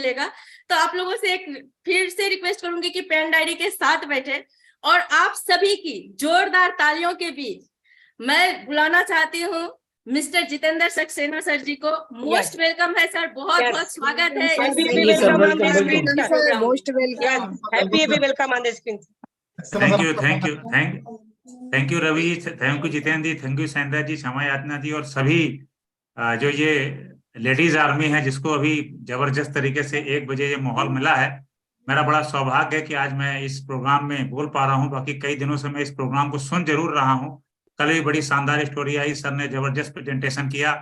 मिलेगा। तो आप लोगों से एक फिर से रिक्वेस्ट करूंगी कि पेन डायरी के साथ बैठे और आप सभी की जोरदार तालियों के बीच मैं बुलाना चाहती हूँ मिस्टर जितेंद्र सक्सेना सर जी को। मोस्ट वेलकम है सर, बहुत बहुत स्वागत है। Most welcome, happy welcome on the screen. Thank you Ravi ji, thank you Jitendra ji, thank you Sandra ji, क्षमा यातना जी और सभी जो ये लेडीज आर्मी है जिसको अभी जबरदस्त तरीके से 1 बजे ये माहौल मिला है। मेरा बड़ा सौभाग्य है कि आज मैं इस प्रोग्राम में बोल पा रहा हूँ। बाकी कई दिनों से मैं इस प्रोग्राम को सुन जरूर रहा हूँ। कल भी बड़ी शानदार स्टोरी आई, सर ने जबरदस्त प्रेजेंटेशन किया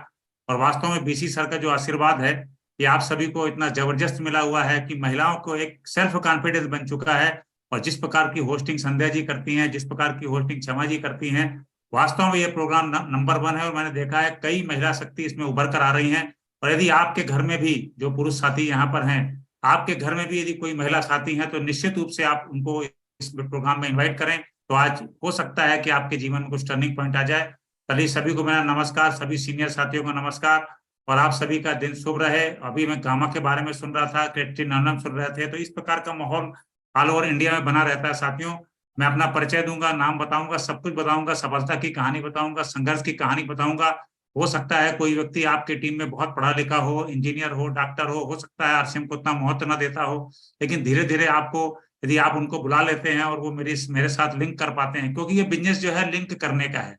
और वास्तव में बीसी सर का जो आशीर्वाद है कि आप सभी को इतना जबरदस्त मिला हुआ है कि महिलाओं को एक सेल्फ कॉन्फिडेंस बन चुका है। और जिस प्रकार की होस्टिंग संध्या जी करती हैं, जिस प्रकार की होस्टिंग क्षमा जी करती हैं, वास्तव में ये प्रोग्राम नंबर 1 है। और मैंने देखा है कई महिला शक्ति इसमें उभर कर आ रही हैं। और यदि आपके घर में भी जो पुरुष साथी यहाँ पर हैं, आपके घर में भी यदि कोई महिला साथी है तो निश्चित रूप से आप उनको इस प्रोग्राम में इन्वाइट करें। तो आज हो सकता है कि आपके जीवन में कुछ टर्निंग पॉइंट आ जाए। कल सभी को मेरा नमस्कार, सभी सीनियर साथियों को नमस्कार और आप सभी का दिन शुभ रहे। अभी मैं गामा के बारे में सुन रहा था, क्रिएटिव सुन रहे थे, तो इस प्रकार का माहौल ऑल ओवर इंडिया में बना रहता है। साथियों, मैं अपना परिचय दूंगा, नाम बताऊंगा, सब कुछ बताऊंगा, सफलता की कहानी बताऊंगा, संघर्ष की कहानी बताऊंगा। हो सकता है कोई व्यक्ति आपके टीम में बहुत पढ़ा लिखा हो, इंजीनियर हो, डॉक्टर हो सकता है आरसीएम को उतना महत्व न देता हो, लेकिन धीरे धीरे आपको यदि आप उनको बुला लेते हैं और वो मेरे साथ लिंक कर पाते हैं, क्योंकि ये बिजनेस जो है लिंक करने का है,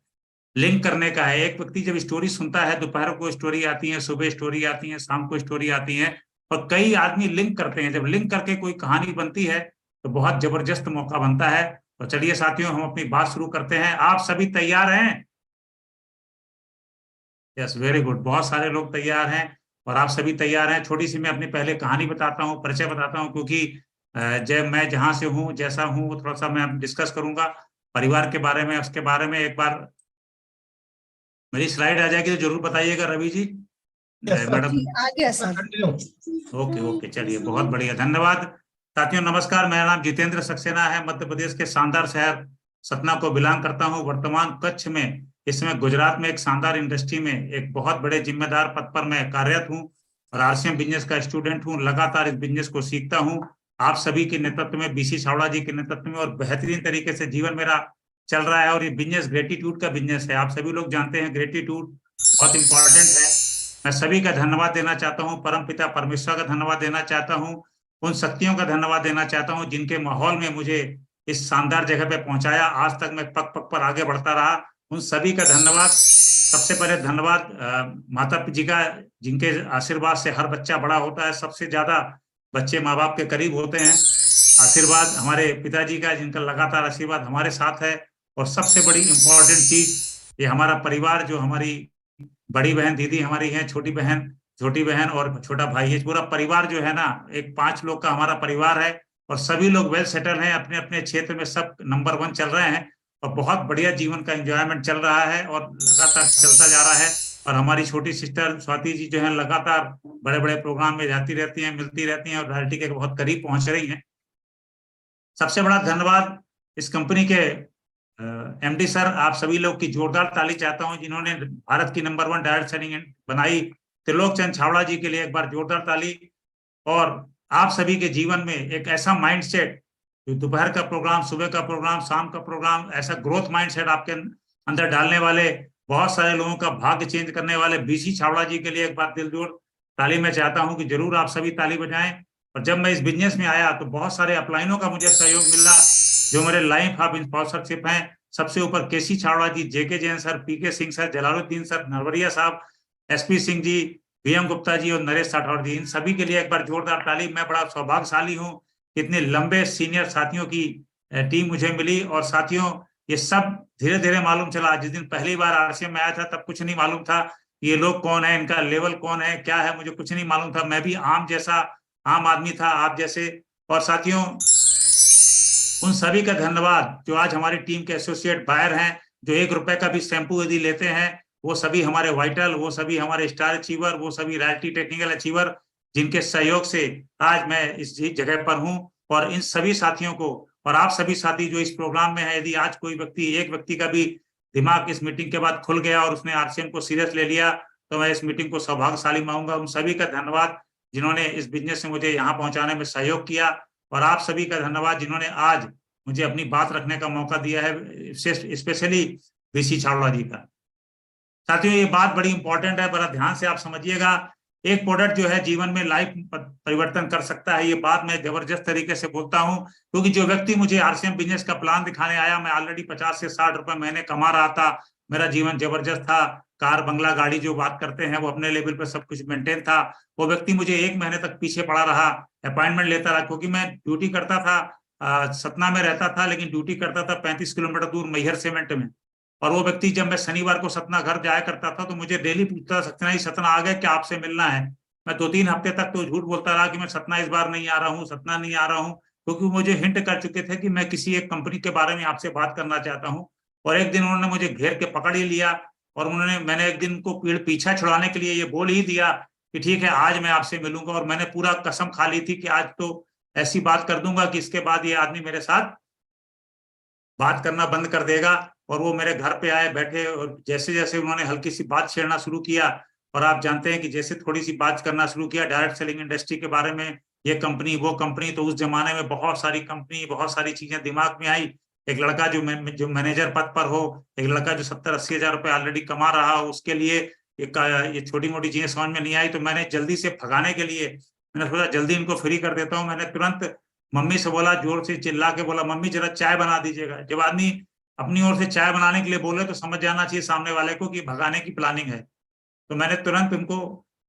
लिंक करने का है। एक व्यक्ति जब स्टोरी सुनता है, दोपहर को स्टोरी आती है, सुबह स्टोरी आती है, शाम को स्टोरी आती है और कई आदमी लिंक करते हैं। जब लिंक करके कोई कहानी बनती है तो बहुत जबरदस्त मौका बनता है। तो चलिए साथियों, हम अपनी बात शुरू करते हैं। आप सभी तैयार हैं? यस, वेरी गुड, बहुत सारे लोग तैयार हैं और आप सभी तैयार हैं। छोटी सी मैं अपनी पहले कहानी बताता हूँ, परिचय बताता हूँ, क्योंकि मैं जहां से हूँ, जैसा हूँ, वो थोड़ा सा मैं डिस्कस करूंगा परिवार के बारे में। उसके बारे में एक बार मेरी स्लाइड आ जाएगी तो जरूर बताइएगा रवि जी। मैडम ओके, चलिए, बहुत बढ़िया, धन्यवाद। साथियों नमस्कार, मेरा नाम जितेंद्र सक्सेना है। मध्य प्रदेश के शानदार शहर सतना को बिलोंग करता हूँ। वर्तमान कच्छ में, इसमें गुजरात में एक शानदार इंडस्ट्री में एक बहुत बड़े जिम्मेदार पद पर मैं कार्यरत हूँ और आरसीएम बिजनेस का स्टूडेंट हूँ। लगातार इस बिजनेस को सीखता हूँ। आप सभी के नेतृत्व में, बीसी छावड़ा जी के नेतृत्व में, और बेहतरीन तरीके से जीवन मेरा चल रहा है। और ये बिजनेस ग्रेटिट्यूड का बिजनेस है। आप सभी लोग जानते हैं ग्रेटिट्यूड बहुत इंपॉर्टेंट है। मैं सभी का धन्यवाद देना चाहता हूँ, परमपिता परमेश्वर का धन्यवाद देना चाहता हूँ, उन शक्तियों का धन्यवाद देना चाहता हूँ जिनके माहौल में मुझे इस शानदार जगह पे पहुंचाया। आज तक मैं पग पग पर आगे बढ़ता रहा, उन सभी का धन्यवाद। सबसे पहले धन्यवाद माता जी का, जिनके आशीर्वाद से हर बच्चा बड़ा होता है। सबसे ज्यादा बच्चे माँ बाप के करीब होते हैं। आशीर्वाद हमारे पिताजी का, जिनका लगातार आशीर्वाद हमारे साथ है। और सबसे बड़ी इंपॉर्टेंट चीज, ये हमारा परिवार, जो हमारी बड़ी बहन दीदी हमारी है, छोटी बहन और छोटा भाई है, पूरा परिवार जो है ना, एक 5 लोग का हमारा परिवार है। और सभी लोग वेल सेटल हैं, अपने अपने क्षेत्र में सब नंबर 1 चल रहे हैं और बहुत बढ़िया जीवन का एंजॉयमेंट चल रहा है और लगातार चलता जा रहा है। और हमारी छोटी सिस्टर स्वाति जी जो है लगातार बड़े बड़े प्रोग्राम में जाती रहती हैं, मिलती रहती हैं और रॉयल्टी के बहुत करीब पहुंच रही हैं। सबसे बड़ा धन्यवाद इस कंपनी के एमडी सर, आप सभी लोग की जोरदार ताली चाहता हूं, जिन्होंने भारत की नंबर 1 डायरेक्ट सेलिंग बनाई। त्रिलोक चंद छावड़ा जी के लिए एक बार जोरदार ताली। और आप सभी के जीवन में एक ऐसा माइंडसेट, जो दोपहर का प्रोग्राम, सुबह का प्रोग्राम, शाम का प्रोग्राम, ऐसा ग्रोथ माइंडसेट आपके अंदर डालने वाले, बहुत सारे लोगों का भाग्य चेंज करने वाले बीसी छावड़ा जी के लिए एक बार दिलजोर ताली मैं चाहता हूं कि जरूर आप सभी ताली बजाएं। और जब मैं इस बिजनेस में आया तो बहुत सारे अपलाइनों का मुझे सहयोग मिला, जो मेरे लाइफ ऑफ स्पॉन्सरशिप हैं। सबसे ऊपर केसी छावड़ा जी, जेके जैन सर, पीके सिंह सर, जलालुद्दीन सर, नरवरिया साहब, एसपी सिंह जी, वीएम गुप्ता जी और नरेश राठौड़ जी, इन सभी के लिए एक बार जोरदार ताली। मैं बड़ा सौभाग्यशाली हूँ, इतने लंबे सीनियर साथियों की टीम मुझे मिली। और साथियों, ये सब धीरे धीरे मालूम चला। जिस दिन पहली बार आरसीएम में आया था तब कुछ नहीं मालूम था ये लोग कौन है, इनका लेवल कौन है, क्या है, मुझे कुछ नहीं मालूम था। मैं भी आम आदमी था, आप जैसे। और साथियों, उन सभी का धन्यवाद जो आज हमारी टीम के एसोसिएट बायर हैं, जो 1 रुपए का भी शैम्पू यदि लेते हैं, वो सभी हमारे वाइटल, वो सभी हमारे स्टार अचीवर, वो सभी रॉयल्टी टेक्निकल अचीवर, जिनके सहयोग से आज मैं इस जगह पर हूं। और इन सभी साथियों को, और आप सभी साथी जो इस प्रोग्राम में है, यदि आज कोई व्यक्ति, एक व्यक्ति का भी दिमाग इस मीटिंग के बाद खुल गया और उसने आरसीएम को सीरियस ले लिया, तो मैं इस मीटिंग को सौभाग्यशाली मानूंगा। उन सभी का धन्यवाद। जिन्होंने इस बिजनेस में मुझे यहाँ पहुंचाने में सहयोग किया, और आप सभी का धन्यवाद जिन्होंने आज मुझे अपनी बात रखने का मौका दिया है, स्पेशली ऋषि छावड़ा जी का। साथियों, ये बात बड़ी इंपॉर्टेंट है, बड़ा ध्यान से आप समझिएगा। एक प्रोडक्ट जो है जीवन में लाइफ परिवर्तन कर सकता है, ये बात मैं जबरदस्त तरीके से बोलता हूं, क्योंकि जो व्यक्ति मुझे आरसीएम बिजनेस का प्लान दिखाने आया, मैं ऑलरेडी 50 से 60 रुपए महीने कमा रहा था, मेरा जीवन जबरदस्त था, कार बंगला गाड़ी जो बात करते हैं वो अपने लेवल पे सब कुछ मेंटेन था। वो व्यक्ति मुझे 1 महीने तक पीछे पड़ा रहा, अपॉइंटमेंट लेता रहा, क्योंकि मैं ड्यूटी करता था, सतना में रहता था, लेकिन ड्यूटी करता था 35 किलोमीटर दूर मैहर सीमेंट में। और वो व्यक्ति जब मैं शनिवार को सतना घर जाया करता था तो मुझे डेली पूछता था, सतना ही सतना आ गए क्या, आपसे मिलना है। मैं 2-3 हफ्ते तक तो झूठ बोलता रहा कि मैं सतना इस बार नहीं आ रहा हूँ, सतना नहीं आ रहा हूँ, क्योंकि मुझे हिंट कर चुके थे कि मैं किसी एक कंपनी के बारे में आपसे बात करना चाहता हूँ। और एक दिन उन्होंने मुझे घेर के पकड़ ही लिया, और मैंने एक दिन को पीछा छुड़ाने के लिए ये बोल ही दिया कि ठीक है आज मैं आपसे मिलूंगा, और मैंने पूरा कसम खा ली थी कि आज तो ऐसी बात कर दूंगा कि इसके बाद ये आदमी मेरे साथ बात करना बंद कर देगा। और वो मेरे घर पे आए, बैठे, और जैसे जैसे उन्होंने हल्की सी बात छेड़ना शुरू किया, और आप जानते हैं कि जैसे थोड़ी सी बात करना शुरू किया डायरेक्ट सेलिंग इंडस्ट्री के बारे में, ये कंपनी वो कंपनी, तो उस जमाने में बहुत सारी कंपनी, बहुत सारी चीजें दिमाग में आई। एक लड़का जो मैनेजर पद पर हो, एक लड़का जो 70-80 हजार रुपए ऑलरेडी कमा रहा हो, उसके लिए ये छोटी मोटी चीजें समझ में नहीं आई। तो मैंने जल्दी से भगाने के लिए मैंने सोचा जल्दी इनको फ्री कर देता हूँ। मैंने तुरंत मम्मी से बोला, जोर से चिल्ला के बोला, मम्मी जरा चाय बना दीजिएगा। जब आदमी अपनी ओर से चाय बनाने के लिए बोले तो समझ जाना चाहिए सामने वाले को कि भगाने की प्लानिंग है। तो मैंने तुरंत उनको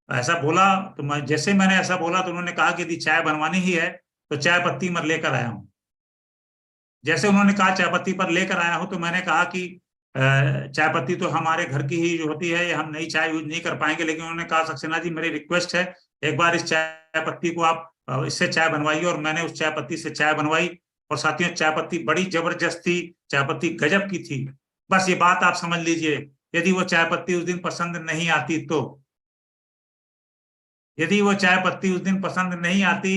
ऐसा बोला, तो जैसे मैंने ऐसा बोला तो उन्होंने कहा कि यदि चाय बनवानी ही है तो चाय पत्ती मैं लेकर आया हूँ। जैसे उन्होंने कहा चाय पत्ती पर लेकर आया हूँ, तो मैंने कहा कि चाय पत्ती तो हमारे घर की ही जो होती है, ये हम नई चाय यूज नहीं कर पाएंगे। लेकिन उन्होंने कहा सक्सेना जी मेरी रिक्वेस्ट है, एक बार इस चाय पत्ती को आप इससे चाय बनवाइए। और मैंने उस चाय पत्ती से चाय बनवाई, और साथियों चाय पत्ती बड़ी जबरदस्त थी, चाय पत्ती गजब की थी। बस ये बात आप समझ लीजिए, यदि वो चाय पत्ती उस दिन पसंद नहीं आती तो, यदि वो चाय पत्ती उस दिन पसंद नहीं आती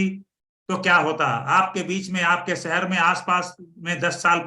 तो क्या होता। आपके बीच में, आपके शहर में, आसपास में 10 साल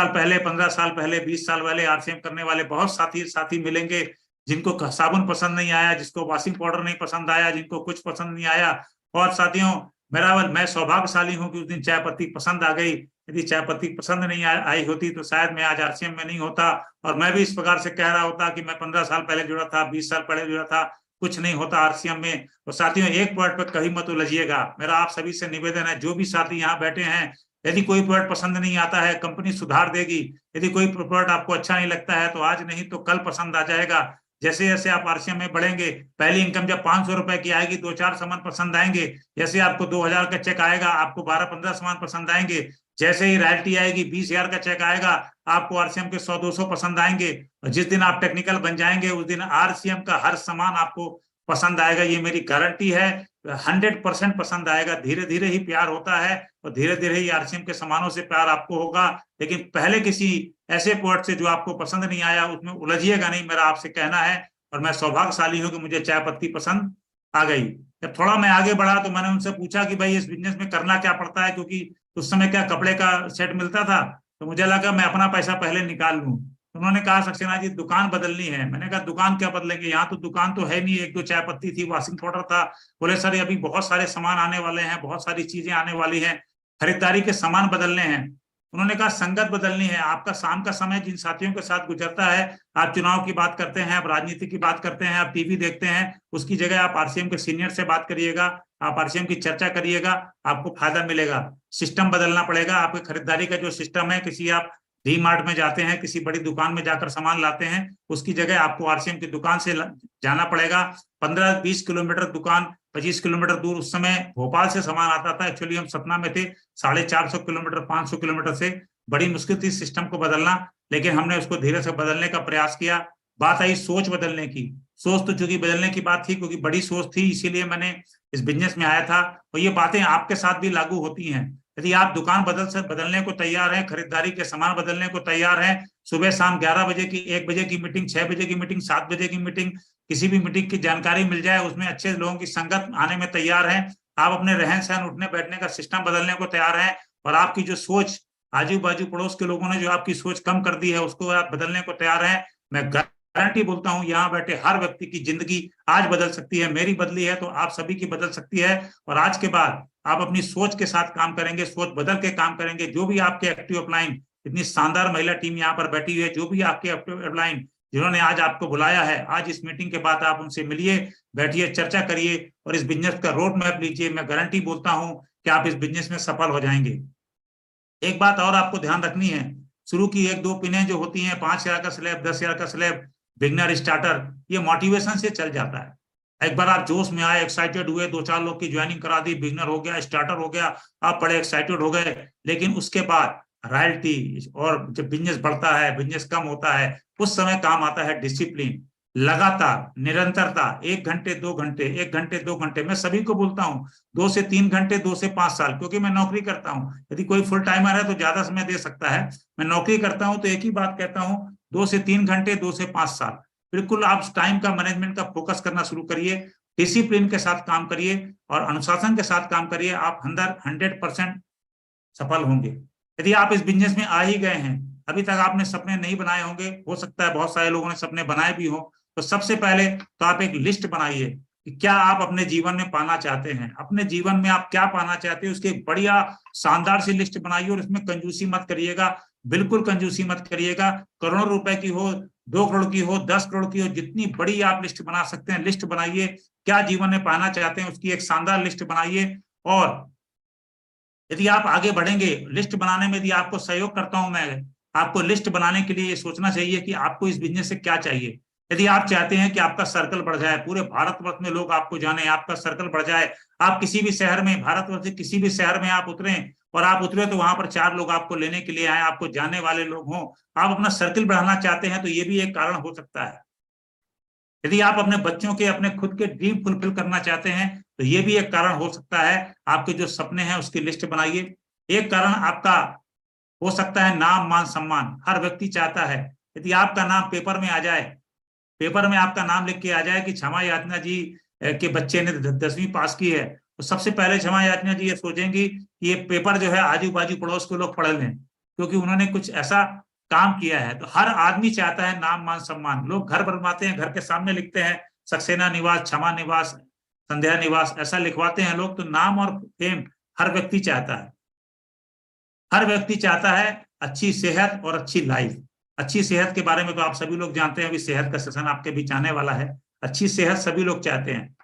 पहले, 15 साल पहले, 20 साल पहले आरसीएम करने वाले बहुत साथी मिलेंगे, जिनको साबुन पसंद नहीं आया, जिसको वॉशिंग पाउडर नहीं पसंद आया, जिनको कुछ पसंद नहीं आया। और साथियों मैं सौभाग्यशाली हूं कि उस दिन चाय पत्ती पसंद आ गई। यदि चाय पत्ती पसंद नहीं आई होती तो शायद मैं आज आरसीएम में नहीं होता, और मैं भी इस प्रकार से कह रहा होता कि मैं 15 साल पहले जुड़ा था, 20 साल पहले जुड़ा था, कुछ नहीं होता आरसीएम में। और साथियों एक पॉइंट पर कहीं मत उलझिएगा, मेरा आप सभी से निवेदन है, जो भी साथी यहाँ बैठे हैं, यदि कोई प्रोडक्ट पसंद नहीं आता है, कंपनी सुधार देगी। यदि कोई प्रोडक्ट आपको अच्छा नहीं लगता है तो आज नहीं तो कल पसंद आ जाएगा। जैसे जैसे आप आरसीएम में बढ़ेंगे, पहली इनकम जब 500 रुपए की आएगी, 2-4 सामान पसंद आएंगे। जैसे आपको 2000 का चेक आएगा, आपको 12-15 सामान पसंद आएंगे। जैसे ही रॉयल्टी आएगी, 20,000 का चेक आएगा, आपको आरसीएम के 100-200 पसंद आएंगे। और जिस दिन आप टेक्निकल बन जाएंगे, उस दिन आरसीएम का हर सामान आपको पसंद आएगा, ये मेरी गारंटी है। 100% पसंद आएगा। धीरे धीरे ही प्यार होता है, और धीरे धीरे ही आरसीएम के सामानों से प्यार आपको होगा। लेकिन पहले किसी ऐसे प्रोडक्ट से जो आपको पसंद नहीं आया उसमें उलझिएगा नहीं, मेरा आपसे कहना है। और मैं सौभाग्यशाली हूं कि मुझे चाय पत्ती पसंद आ गई। जब थोड़ा मैं आगे बढ़ा तो मैंने उनसे पूछा कि भाई इस बिजनेस में करना क्या पड़ता है, क्योंकि उस समय क्या कपड़े का सेट मिलता था, तो मुझे लगा मैं अपना पैसा पहले निकाल लूं। उन्होंने कहा सक्सेना जी दुकान बदलनी है। मैंने कहा दुकान क्या बदलेंगे, यहाँ तो दुकान तो है नहीं, 1-2 चाय पत्ती थी, वॉशिंग पाउडर था। बोले सर अभी बहुत सारे सामान आने वाले हैं, बहुत सारी चीजें आने वाली हैं, खरीदारी के सामान बदलने हैं। उन्होंने कहा संगत बदलनी है। आपका शाम का समय जिन साथियों के साथ गुजरता है, आप चुनाव की बात करते हैं, आप राजनीति की बात करते हैं, आप टीवी देखते हैं, उसकी जगह आप आरसीएम के सीनियर से बात करिएगा, आप आरसीएम की चर्चा करिएगा, आपको फायदा मिलेगा। सिस्टम बदलना पड़ेगा। आपके खरीदारी का जो सिस्टम है, किसी आप डी मार्ट में जाते हैं, किसी बड़ी दुकान में जाकर सामान लाते हैं, उसकी जगह आपको आरसीएम की दुकान से जाना पड़ेगा। 15-20 किलोमीटर दुकान, 25 किलोमीटर दूर उस समय भोपाल से सामान आता था। एक्चुअली हम सतना में थे, 450 किलोमीटर, 500 किलोमीटर से, बड़ी मुश्किल थी सिस्टम को बदलना, लेकिन हमने उसको धीरे से बदलने का प्रयास किया। बात आई सोच बदलने की। सोच तो चूंकि बदलने की बात थी, क्योंकि बड़ी सोच थी, इसीलिए मैंने इस बिजनेस में आया था। और ये बातें आपके साथ भी लागू होती हैं। यदि आप दुकान बदलने को तैयार हैं, खरीदारी के सामान बदलने को तैयार हैं, सुबह शाम 11 बजे की, 1 बजे की मीटिंग, 6 बजे की मीटिंग, 7 बजे की मीटिंग, किसी भी मीटिंग की जानकारी मिल जाए, उसमें अच्छे लोगों की संगत आने में तैयार हैं, आप अपने रहन सहन, उठने बैठने का सिस्टम बदलने को तैयार हैं, और आपकी जो सोच, आजू बाजू पड़ोस के लोगों ने जो आपकी सोच कम कर दी है, उसको आप बदलने को तैयार हैं, मैं गारंटी बोलता हूं यहाँ बैठे हर व्यक्ति की जिंदगी आज बदल सकती है। मेरी बदली है तो आप सभी की बदल सकती है। और आज के बाद आप अपनी सोच के साथ काम करेंगे, सोच बदल के काम करेंगे। जो भी आपके एक्टिव अपलाइन, इतनी शानदार महिला टीम यहाँ पर बैठी हुई है, जो भी आपके एक्टिव अपलाइन जिन्होंने आज आपको बुलाया है, आज इस मीटिंग के बाद आप उनसे मिलिए, बैठिए, चर्चा करिए और इस बिजनेस का रोड मैप लीजिए। मैं गारंटी बोलता हूं कि आप इस बिजनेस में सफल हो जाएंगे। एक बात और आपको ध्यान रखनी है, शुरू की 1-2 पिनें जो होती हैं, 5,000 का स्लैब, 10,000 का स्लैब, बिगनर स्टार्टर, ये मोटिवेशन से चल जाता है। एक बार आप जोश में आए, एक्साइटेड हुए, 2-4 लोग की ज्वाइनिंग करा दी, बिगनर हो गया, स्टार्टर हो गया, आप बड़े एक्साइटेड हो गए, लेकिन उसके बाद रॉयल्टी और जब बिजनेस बढ़ता है, बिजनेस कम होता है, उस समय काम आता है डिसिप्लिन, लगातार, निरंतरता। 1 घंटे 2 घंटे, 1 घंटे 2 घंटे, मैं सभी को बोलता हूँ 2 से 3 घंटे, 2 से 5 साल, क्योंकि मैं नौकरी करता हूँ। यदि कोई फुल टाइमर है तो ज्यादा समय दे सकता है, मैं नौकरी करता हूँ तो एक ही बात कहता हूँ, 2 से 3 घंटे, 2 से 5 साल। बिल्कुल आप टाइम का मैनेजमेंट का फोकस करना शुरू करिए, डिसिप्लिन के साथ काम करिए और अनुशासन के साथ काम करिए, आप अंदर 100% सफल होंगे। यदि आप इस बिजनेस में आ ही गए हैं, अभी तक आपने सपने नहीं बनाए होंगे, हो सकता है बहुत सारे लोगों ने सपने बनाए भी हो, तो सबसे पहले तो आप एक लिस्ट बनाइए कि क्या आप अपने जीवन में पाना चाहते हैं, अपने जीवन में आप क्या पाना चाहते हैं, उसकी एक बढ़िया शानदार सी लिस्ट बनाइए और इसमें कंजूसी मत करिएगा, बिल्कुल कंजूसी मत करिएगा। करोड़ों रुपए की हो, 2 करोड़ की हो, 10 करोड़ की हो, जितनी बड़ी आप लिस्ट बना सकते हैं लिस्ट बनाइए। क्या जीवन में पाना चाहते हैं उसकी एक शानदार लिस्ट बनाइए। और यदि आप आगे बढ़ेंगे, लिस्ट बनाने में यदि आपको सहयोग करता हूं मैं, आपको लिस्ट बनाने के लिए ये सोचना चाहिए कि आपको इस बिजनेस से क्या चाहिए। यदि आप चाहते हैं कि आपका सर्कल बढ़ जाए, पूरे भारतवर्ष में लोग आपको जाने, आपका सर्कल बढ़ जाए, आप किसी भी शहर में, भारतवर्ष के किसी भी शहर में आप उतरें और आप उतरे तो वहां पर 4 लोग आपको लेने के लिए आए, आपको जाने वाले लोग हों, आप अपना सर्कल बढ़ाना चाहते हैं, तो ये भी एक कारण हो सकता है। यदि आप अपने बच्चों के, अपने खुद के ड्रीम फुलफिल करना चाहते हैं, तो ये भी एक कारण हो सकता है। आपके जो सपने हैं उसकी लिस्ट बनाइए। एक कारण आपका हो सकता है नाम, मान, सम्मान। हर व्यक्ति चाहता है यदि आपका नाम पेपर में आ जाए, पेपर में आपका नाम लिख के आ जाए कि क्षमा याचना जी के बच्चे ने 10वीं पास की है, तो सबसे पहले क्षमा याचना जी ये सोचेंगी कि ये पेपर जो है आजू बाजू पड़ोस के लोग पढ़ लें, क्योंकि उन्होंने कुछ ऐसा काम किया है। तो हर आदमी चाहता है नाम, मान, सम्मान। लोग घर बनवाते हैं, घर के सामने लिखते हैं सक्सेना निवास, क्षमा निवास, संध्या निवास, ऐसा लिखवाते हैं लोग। तो नाम और फेम हर व्यक्ति चाहता है। हर व्यक्ति चाहता है अच्छी सेहत और अच्छी लाइफ। अच्छी सेहत के बारे में तो आप सभी लोग जानते हैं, अभी सेहत का सेशन आपके बीच आने वाला है। अच्छी सेहत सभी लोग चाहते हैं।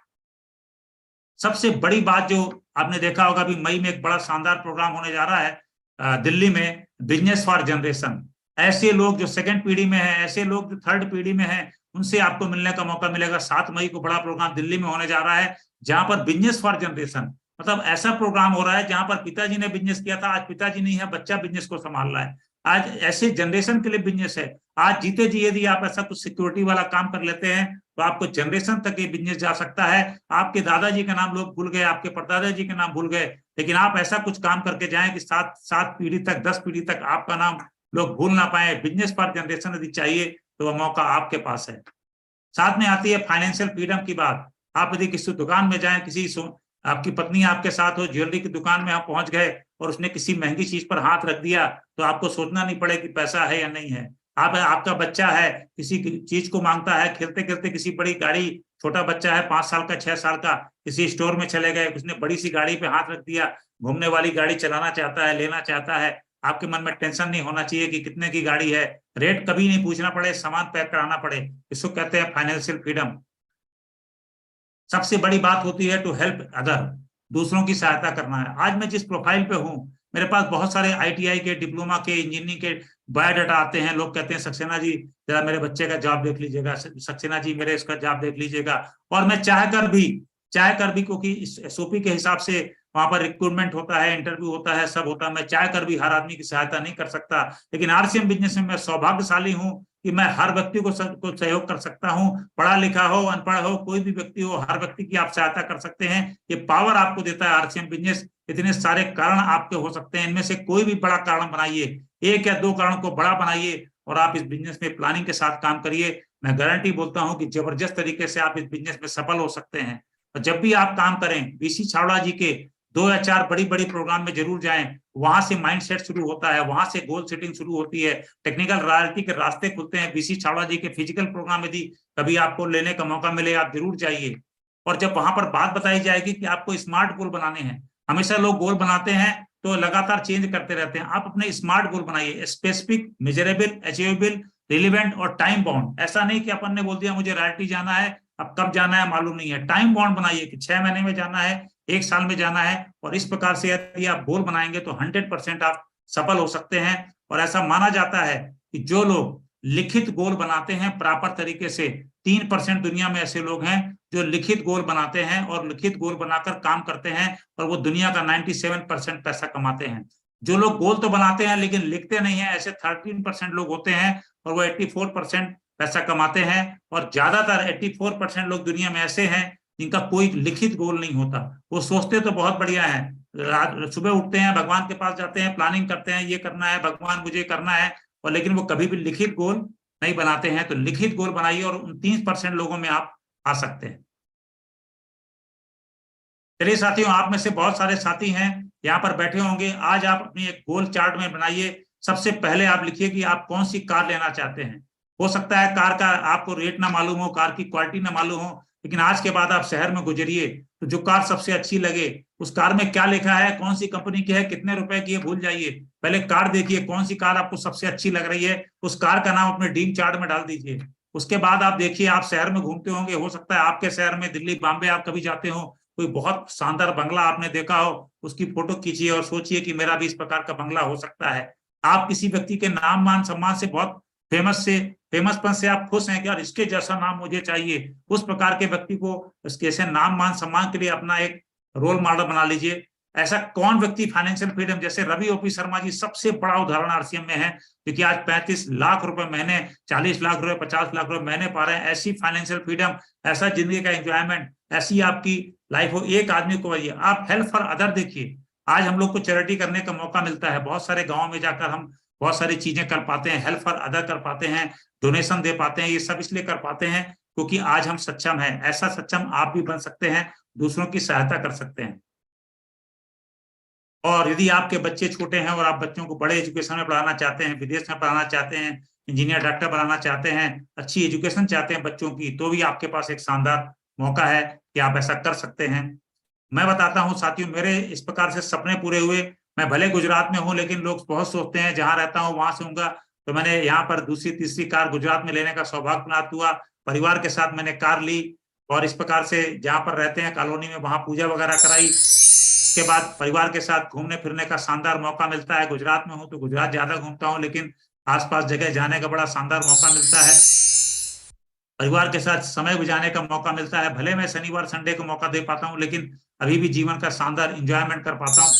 सबसे बड़ी बात जो आपने देखा होगा, अभी मई में एक बड़ा शानदार प्रोग्राम होने जा रहा है दिल्ली में, बिजनेस फॉर जनरेशन। ऐसे लोग जो 2nd पीढ़ी में है, ऐसे लोग जो 3rd पीढ़ी में है, उनसे आपको मिलने का मौका मिलेगा। 7 मई को बड़ा प्रोग्राम दिल्ली में होने जा रहा है, जहां पर बिजनेस फॉर जनरेशन, मतलब ऐसा प्रोग्राम हो रहा है जहां पर पिताजी ने बिजनेस किया था, आज पिताजी नहीं है, बच्चा बिजनेस को संभाल रहा है। आज ऐसे जनरेशन के लिए बिजनेस है। आज जीते जी यदि आप ऐसा कुछ सिक्योरिटी वाला काम कर लेते हैं, तो आपको जनरेशन तक ये बिजनेस जा सकता है। आपके दादाजी का नाम लोग भूल गए, आपके परदादाजी के नाम भूल गए, लेकिन आप ऐसा कुछ काम करके जाएं कि 7 पीढ़ी तक, 10 पीढ़ी तक आपका नाम लोग भूल ना पाए। बिजनेस फॉर जनरेशन यदि चाहिए तो वह मौका आपके पास है। साथ में आती है फाइनेंशियल फ्रीडम की बात। आप यदि किसी दुकान में जाएं, आपकी पत्नी आपके साथ हो, ज्वेलरी की दुकान में आप पहुंच गए और उसने किसी महंगी चीज पर हाथ रख दिया, तो आपको सोचना नहीं पड़े कि पैसा है या नहीं है। आपका बच्चा है, किसी चीज को मांगता है, खेलते खेलते किसी बड़ी गाड़ी, छोटा बच्चा है 5 साल का, 6 साल का, किसी स्टोर में चले गए, उसने बड़ी सी गाड़ी पे हाथ रख दिया, घूमने वाली गाड़ी चलाना चाहता है, लेना चाहता है। आपके मन में टेंशन नहीं होना चाहिए कि कितने की गाड़ी है, रेट कभी नहीं पूछना पड़े, सामान पैक कराना पड़े। इसको कहते हैं फाइनेंशियल फ्रीडम। सबसे बड़ी बात होती है टू हेल्प अदर, दूसरों की सहायता करना है। आज मैं जिस प्रोफाइल पे हूँ, मेरे पास बहुत सारे ITI के, डिप्लोमा के, इंजीनियरिंग के बायोडाटा आते हैं। लोग कहते हैं सक्सेना जी जरा मेरे बच्चे का जॉब देख लीजिएगा, सक्सेना जी मेरे इसका जॉब देख लीजिएगा। और मैं चाहकर भी क्योंकि SOP के हिसाब से वहां पर रिक्रूटमेंट होता है, इंटरव्यू होता है, सब होता है, मैं चाहकर भी हर आदमी की सहायता नहीं कर सकता। लेकिन RCM बिजनेस में मैं सौभाग्यशाली हूँ कि मैं हर व्यक्ति को सहयोग कर सकता हूं। पढ़ा लिखा हो, अनपढ़ हो, कोई भी व्यक्ति हो, हर व्यक्ति की आप सहायता कर सकते हैं। ये पावर आपको देता है RCM बिजनेस। इतने सारे कारण आपके हो सकते हैं, इनमें से कोई भी बड़ा कारण बनाइए, 1 या 2 कारण को बड़ा बनाइए और आप इस बिजनेस में प्लानिंग के साथ काम करिए। मैं गारंटी बोलता हूं कि जबरदस्त तरीके से आप इस बिजनेस में सफल हो सकते हैं। और जब भी आप काम करें, BC छावड़ा जी के 2 या 4 बड़ी बड़ी प्रोग्राम में जरूर जाएं, वहां से माइंडसेट शुरू होता है, वहां से गोल सेटिंग शुरू होती है, टेक्निकल रॉयल्टी के रास्ते खुलते हैं। बीसी छावड़ा जी के फिजिकल प्रोग्राम यदि कभी आपको लेने का मौका मिले, आप जरूर जाइए। और जब वहां पर बात बताई जाएगी कि आपको स्मार्ट गोल बनाने हैं, हमेशा लोग गोल बनाते हैं तो लगातार चेंज करते रहते हैं, आप अपने स्मार्ट गोल बनाइए, स्पेसिफिक, मेजरेबल, अचीवेबल, रिलेवेंट और टाइम बाउंड। ऐसा नहीं कि अपन ने बोल दिया मुझे रॉयल्टी जाना है, अब कब जाना है मालूम नहीं है। टाइम बाउंड बनाइए कि 6 महीने में जाना है, 1 साल में जाना है, और इस प्रकार से यदि आप गोल बनाएंगे तो 100% आप सफल हो सकते हैं। और ऐसा माना जाता है कि जो लोग लिखित गोल बनाते हैं प्रॉपर तरीके से, 3% दुनिया में ऐसे लोग हैं जो लिखित गोल बनाते हैं और लिखित गोल बनाकर काम करते हैं, और वो दुनिया का 97% पैसा कमाते हैं। जो लोग गोल तो बनाते हैं लेकिन लिखते नहीं है, ऐसे 13% लोग होते हैं और वो 84% पैसा कमाते हैं। और ज्यादातर 84% लोग दुनिया में ऐसे हैं जिनका कोई लिखित गोल नहीं होता। वो सोचते तो बहुत बढ़िया है, सुबह उठते हैं, भगवान के पास जाते हैं, प्लानिंग करते हैं, ये करना है भगवान मुझे करना है, और लेकिन वो कभी भी लिखित गोल नहीं बनाते हैं। तो लिखित गोल बनाइए और 29% लोगों में आप आ सकते हैं। चलिए साथियों, आप में से बहुत सारे साथी हैं यहाँ पर बैठे होंगे। आज आप अपनी एक गोल चार्ट में बनाइए। सबसे पहले आप लिखिए कि आप कौन सी कार लेना चाहते हैं। हो सकता है कार का आपको रेट ना मालूम हो, कार की क्वालिटी ना मालूम हो, लेकिन आज के बाद आप शहर में गुजरिए तो जो कार सबसे अच्छी लगे, उस कार में क्या लिखा है, कौन सी कंपनी की है, कितने रुपए की है, भूल जाइए। पहले कार देखिए, कौन सी कार आपको सबसे अच्छी लग रही है, उस कार का नाम अपने ड्रीम चार्ट में डाल दीजिए। उसके बाद आप देखिए, आप शहर में घूमते होंगे, हो सकता है आपके शहर में दिल्ली, बॉम्बे आप कभी जाते हो, कोई बहुत शानदार बंगला आपने देखा हो, उसकी फोटो खींचिए और सोचिए कि मेरा भी इस प्रकार का बंगला हो सकता है। आप किसी व्यक्ति के नाम मान सम्मान से, बहुत फेमसपन से आप खुश हैं कि यार इसके जैसा नाम मुझे चाहिए, उस प्रकार के व्यक्ति को उसके ऐसे नाम मान सम्मान के लिए अपना एक रोल मॉडल बना लीजिए। ऐसा कौन व्यक्ति फाइनेंशियल फ्रीडम, जैसे रवि ओपी शर्मा जी सबसे बड़ा उदाहरण आरसीएम में है, क्योंकि आज 35 लाख रुपए महीने, 40 लाख रुपए, 50 लाख रुपए महीने पा रहे हैं। ऐसी फाइनेंशियल फ्रीडम, ऐसा जिंदगी का एंजॉयमेंट, ऐसी आपकी लाइफ हो। एक आदमी को आइए, आप हेल्प फॉर अदर देखिए। आज हम लोग को चैरिटी करने का मौका मिलता है, बहुत सारे गाँव में जाकर हम बहुत सारी चीजें कर पाते हैं, हेल्प फॉर अदर कर पाते हैं, डोनेशन दे पाते हैं। ये सब इसलिए कर पाते हैं क्योंकि आज हम सक्षम हैं। ऐसा सक्षम आप भी बन सकते हैं, दूसरों की सहायता कर सकते हैं। और यदि आपके बच्चे छोटे हैं और आप बच्चों को बड़े एजुकेशन में पढ़ाना चाहते हैं, विदेश में पढ़ाना चाहते हैं, इंजीनियर डॉक्टर बनाना चाहते हैं, अच्छी एजुकेशन चाहते हैं बच्चों की, तो भी आपके पास एक शानदार मौका है कि आप ऐसा कर सकते हैं। मैं बताता हूँ साथियों, मेरे इस प्रकार से सपने पूरे हुए। मैं भले गुजरात में हूँ, लेकिन लोग बहुत सोचते हैं जहां रहता हूँ वहां से हूँगा। तो मैंने यहाँ पर दूसरी तीसरी कार गुजरात में लेने का सौभाग्य प्राप्त हुआ। परिवार के साथ मैंने कार ली और इस प्रकार से जहां पर रहते हैं कॉलोनी में, वहां पूजा वगैरह कराई। उसके बाद परिवार के साथ घूमने फिरने का शानदार मौका मिलता है। गुजरात में हूँ तो गुजरात ज्यादा घूमता हूँ, लेकिन आसपास जगह जाने का बड़ा शानदार मौका मिलता है। परिवार के साथ समय गुजारने का मौका मिलता है। भले मैं शनिवार संडे को मौका दे पाता हूँ, लेकिन अभी भी जीवन का शानदार एंजॉयमेंट कर पाता हूँ।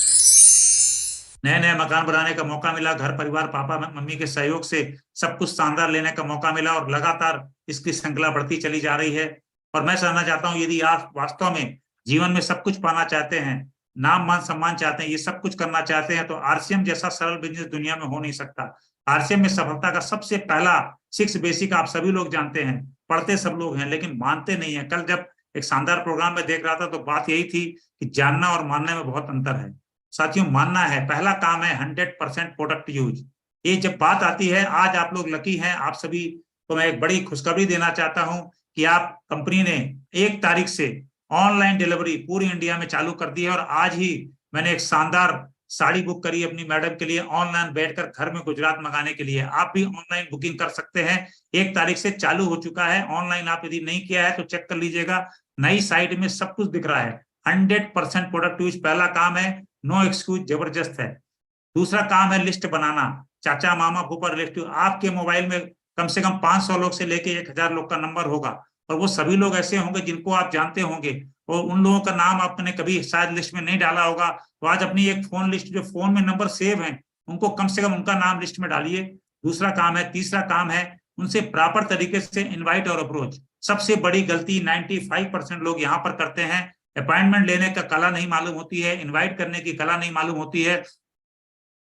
नए नए मकान बनाने का मौका मिला, घर परिवार पापा मम्मी के सहयोग से सब कुछ शानदार लेने का मौका मिला, और लगातार इसकी श्रृंखला बढ़ती चली जा रही है। और मैं समझना चाहता हूँ, यदि आप वास्तव में जीवन में सब कुछ पाना चाहते हैं, नाम मान सम्मान चाहते हैं, ये सब कुछ करना चाहते हैं, तो आरसीएम जैसा सरल बिजनेस दुनिया में हो नहीं सकता। आरसीएम में सफलता का सबसे पहला 6 बेसिक आप सभी लोग जानते हैं, पढ़ते सब लोग हैं लेकिन मानते नहीं है। कल जब एक शानदार प्रोग्राम में देख रहा था तो बात यही थी कि जानना और मानने में बहुत अंतर है। साथियों, मानना है पहला काम है, 100% प्रोडक्ट यूज। ये जब बात आती है, आज आप लोग लकी हैं, आप सभी को मैं एक बड़ी खुशखबरी देना चाहता हूं कि आप कंपनी ने 1 तारीख से ऑनलाइन डिलीवरी पूरी इंडिया में चालू कर दी है। और आज ही मैंने एक शानदार साड़ी बुक करी अपनी मैडम के लिए, ऑनलाइन बैठकर घर में गुजरात मंगाने के लिए। आप भी ऑनलाइन बुकिंग कर सकते हैं, 1 तारीख से चालू हो चुका है। ऑनलाइन आप यदि नहीं किया है तो चेक कर लीजिएगा, नई साइट में सब कुछ दिख रहा है। 100% प्रोडक्ट यूज पहला काम है, नो एक्सक्यूज, जबरदस्त है। दूसरा काम है लिस्ट बनाना, चाचा मामा फूफा रिलेटिव। आपके मोबाइल में कम से कम 500 लोग से लेके 1000 लोग का नंबर होगा, और वो सभी लोग ऐसे होंगे जिनको आप जानते होंगे, और उन लोगों का नाम आपने कभी शायद लिस्ट में नहीं डाला होगा। तो आज अपनी एक फोन लिस्ट, जो फोन में नंबर सेव है, उनको कम से कम उनका नाम लिस्ट में डालिए। दूसरा काम है। तीसरा काम है, उनसे प्रॉपर तरीके से इनवाइट और अप्रोच। सबसे बड़ी गलती 95% लोग यहाँ पर करते हैं, अपॉइंटमेंट लेने का कला नहीं मालूम होती है, इनवाइट करने की कला नहीं मालूम होती है।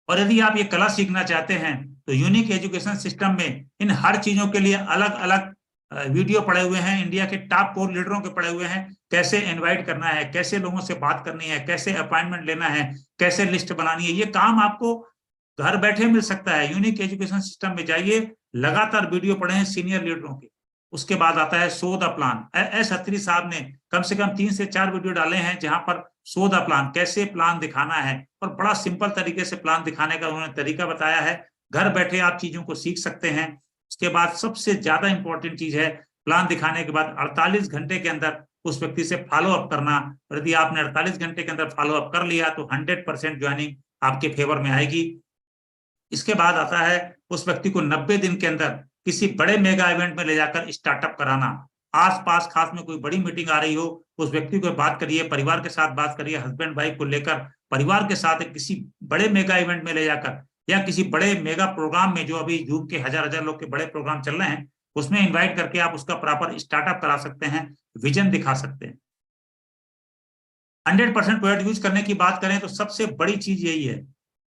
और यदि आप ये कला सीखना चाहते हैं तो यूनिक एजुकेशन सिस्टम में इन हर चीजों के लिए अलग अलग वीडियो पड़े हुए हैं, इंडिया के टॉप 4 लीडरों के पड़े हुए हैं। कैसे इनवाइट करना है, कैसे लोगों से बात करनी है, कैसे अपॉइंटमेंट लेना है, कैसे लिस्ट बनानी है, ये काम आपको घर बैठे मिल सकता है। यूनिक एजुकेशन सिस्टम में जाइए, लगातार वीडियो पढ़े सीनियर लीडरों के। उसके बाद आता है शो द प्लान। एस अत्री साहब ने कम से कम 3 से 4 वीडियो डाले हैं जहां पर शो द प्लान, कैसे प्लान दिखाना है, और बड़ा सिंपल तरीके से प्लान दिखाने का उन्होंने तरीका बताया है। घर बैठे आप चीजों को सीख सकते हैं। उसके बाद सबसे ज्यादा इंपॉर्टेंट चीज है, प्लान दिखाने के बाद 48 घंटे के अंदर उस व्यक्ति से फॉलो अप करना। यदि आपने 48 घंटे के अंदर फॉलो अप कर लिया तो 100% ज्वाइनिंग आपके फेवर में आएगी। इसके बाद आता है उस व्यक्ति को 90 दिन के अंदर किसी बड़े मेगा इवेंट में ले जाकर स्टार्टअप कराना। आसपास खास में कोई बड़ी मीटिंग आ रही हो, उस व्यक्ति को बात करिए, परिवार के साथ बात करिए, हस्बैंड वाइफ को लेकर परिवार के साथ किसी बड़े मेगा इवेंट में ले जाकर, या किसी बड़े मेगा प्रोग्राम में, जो अभी जूम के 1000 लोग के बड़े प्रोग्राम चल रहे हैं, उसमें इन्वाइट करके आप उसका प्रॉपर स्टार्टअप करा सकते हैं, विजन दिखा सकते हैं। 100% प्रोडक्ट यूज करने की बात करें तो सबसे बड़ी चीज यही है।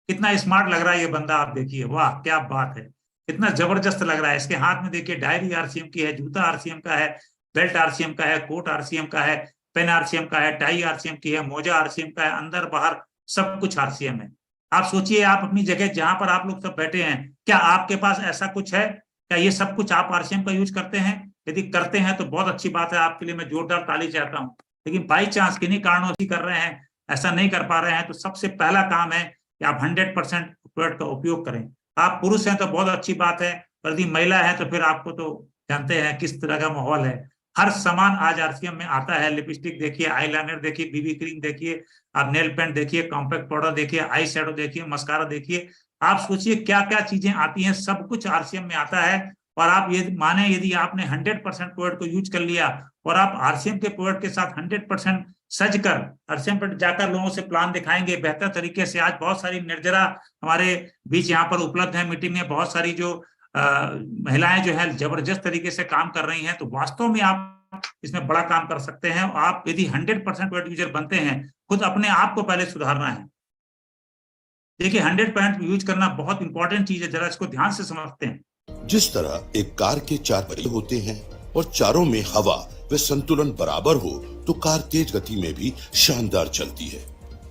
कितना स्मार्ट लग रहा है ये बंदा, आप देखिए, वाह क्या बात है, कितना जबरदस्त लग रहा है। इसके हाथ में देखिए डायरी आरसीएम की है, जूता आरसीएम का है, बेल्ट आरसीएम का है, कोट आरसीएम का है, पेन आरसीएम का है, टाई आरसीएम की है, मोजा आरसीएम का है, अंदर बाहर सब कुछ आरसीएम है। आप सोचिए, आप अपनी जगह जहां पर आप लोग सब बैठे हैं, क्या आपके पास ऐसा कुछ है? क्या ये सब कुछ आप आरसीएम का यूज करते हैं? यदि करते हैं तो बहुत अच्छी बात है, आपके लिए मैं जोरदार ताली चाहता हूँ। लेकिन बाई चांस किन्हीं कारणों से कर रहे हैं, ऐसा नहीं कर पा रहे हैं, तो सबसे पहला काम है कि आप 100% प्रोडक्ट का उपयोग करें। आप पुरुष हैं तो बहुत अच्छी बात है, पर यदि महिला है तो फिर आपको तो जानते हैं किस तरह का माहौल है। हर सामान आज आरसीएम में आता है। लिपस्टिक देखिए, आईलाइनर देखिए, बीबी क्रीम देखिए, आप नेल पेंट देखिए, कॉम्पैक्ट पाउडर देखिए, आई शैडो देखिए, मस्कारा देखिए। आप सोचिए क्या क्या चीजें आती हैं, सब कुछ आरसीएम में आता है। और आप ये माने, यदि आपने 100% प्रोडक्ट को यूज कर लिया और आप आरसीएम के प्रोडक्ट के साथ 100% सज कर आरसीएम पर जाकर लोगों से प्लान दिखाएंगे बेहतर तरीके से। आज बहुत सारी निर्जरा हमारे बीच यहाँ पर उपलब्ध है मीटिंग में, बहुत सारी जो महिलाएं जो है जबरदस्त तरीके से काम कर रही हैं। तो वास्तव में आप इसमें बड़ा काम कर सकते हैं। आप यदि 100% प्रोडक्ट यूजर बनते हैं, खुद अपने आप को पहले सुधारना है। देखिए 100% यूज करना बहुत इंपॉर्टेंट चीज है, जरा इसको ध्यान से समझते हैं। जिस तरह एक कार के 4 पहिए होते हैं और चारों में हवा व संतुलन बराबर हो तो कार तेज गति में भी शानदार चलती है,